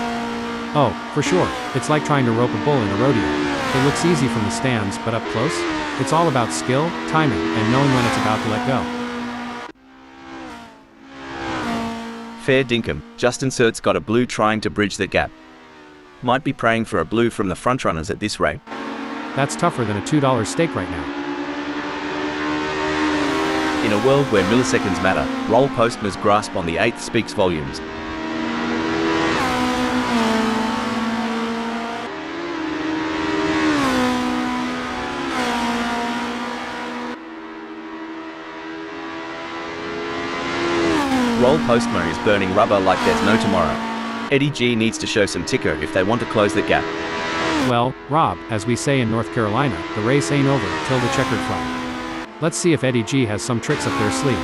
Oh, for sure. It's like trying to rope a bull in a rodeo. It looks easy from the stands, but up close? It's all about skill, timing, and knowing when it's about to let go. Fair dinkum, Just Insert's got a blue trying to bridge the gap. Might be praying for a blue from the frontrunners at this rate. That's tougher than a $2 steak right now. In a world where milliseconds matter, Roll Postma's grasp on the 8th speaks volumes. Roll Postma is burning rubber like there's no tomorrow. Eddie G needs to show some ticker if they want to close the gap. Well, Rob, as we say in North Carolina, the race ain't over till the checkered flag. Let's see if Eddie G has some tricks up their sleeve.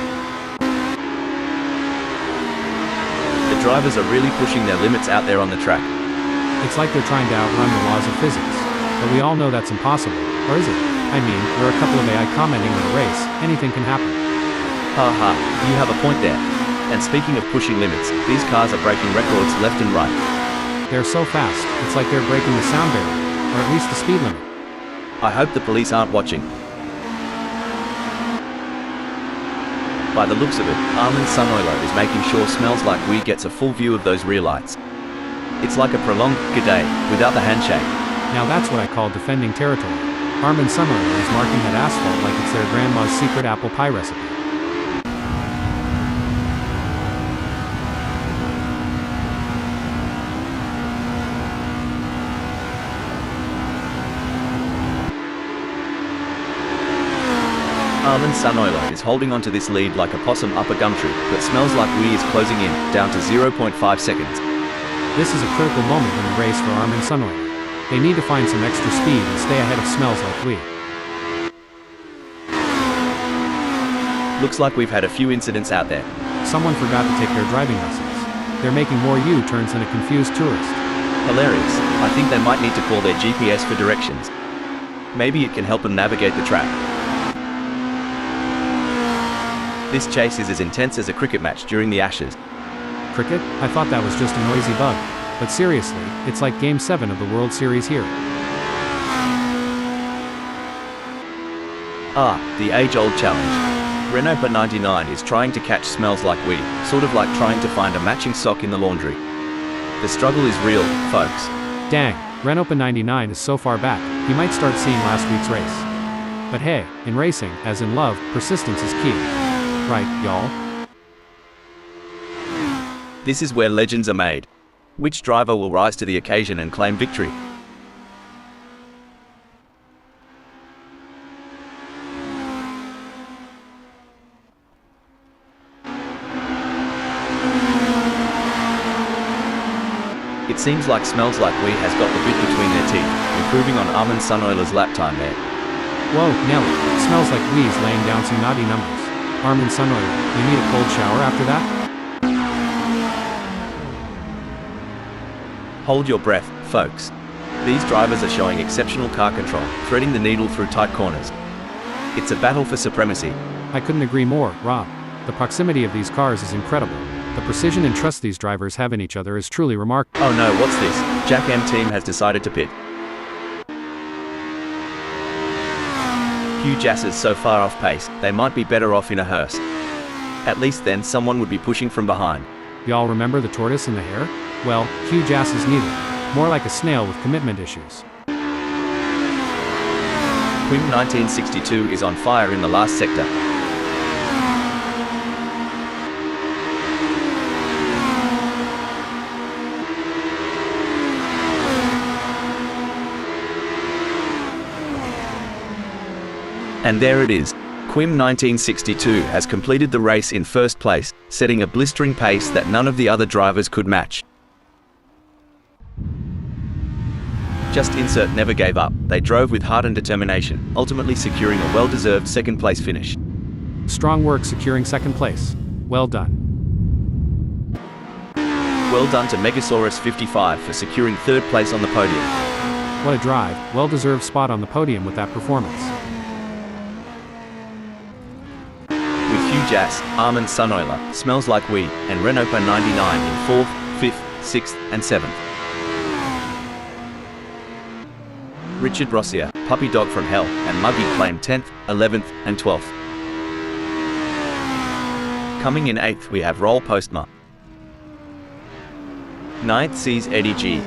The drivers are really pushing their limits out there on the track. It's like they're trying to outrun the laws of physics. But we all know that's impossible, or is it? I mean, there are a couple of AI commenting on a race, anything can happen. Haha, you have a point there. And speaking of pushing limits, these cars are breaking records left and right. They're so fast, it's like they're breaking the sound barrier, or at least the speed limit. I hope the police aren't watching. By the looks of it, Armin Sunoiler is making sure Smells Like Weed gets a full view of those rear lights. It's like a prolonged "g'day" without the handshake. Now that's what I call defending territory. Armin Sunoiler is marking that asphalt like it's their grandma's secret apple pie recipe. Armin Sunoiler is holding onto this lead like a possum up a gum tree, but Smells Like Wee is closing in, down to 0.5 seconds. This is a critical moment in the race for Armin Sunoiler. They need to find some extra speed and stay ahead of Smells Like Wee. Looks like we've had a few incidents out there. Someone forgot to take their driving lessons. They're making more U-turns than a confused tourist. Hilarious. I think they might need to call their GPS for directions. Maybe it can help them navigate the track. This chase is as intense as a cricket match during the Ashes. Cricket? I thought that was just a noisy bug. But seriously, it's like Game 7 of the World Series here. The age-old challenge. Renault 99 is trying to catch smells like weed, sort of like trying to find a matching sock in the laundry. The struggle is real, folks. Dang, Renault 99 is so far back, he might start seeing last week's race. But hey, in racing, as in love, persistence is key. Right, y'all? This is where legends are made. Which driver will rise to the occasion and claim victory? It seems like Smells Like We has got the bit between their teeth, improving on Armin Sunoiler's lap time there. Whoa, Nelly, smells like Wee's laying down some naughty numbers. Armin Sunoiler, you need a cold shower after that? Hold your breath, folks. These drivers are showing exceptional car control, threading the needle through tight corners. It's a battle for supremacy. I couldn't agree more, Rob. The proximity of these cars is incredible. The precision and trust these drivers have in each other is truly remarkable. Oh no, what's this? Jack M team has decided to pit. Hugh Jass is so far off pace, they might be better off in a hearse. At least then someone would be pushing from behind. Y'all remember the tortoise and the hare? Well, Hugh Jass is neither. More like a snail with commitment issues. Quim 1962 is on fire in the last sector. And there it is. Quim 1962 has completed the race in first place, setting a blistering pace that none of the other drivers could match. Just insert never gave up. They drove with heart and determination, ultimately securing a well-deserved second place finish. Strong work securing second place. Well done. Well done to Megasaurus 55 for securing third place on the podium. What a drive, well-deserved spot on the podium with that performance. With Hugh Jass, Armin Sunoiler, Smells Like We, and Renault 99 in 4th, 5th, 6th, and 7th. Richard Rossier, Puppy Dog from Hell, and Muggy claimed 10th, 11th, and 12th. Coming in 8th we have Roll Postma. 9th sees Eddie G.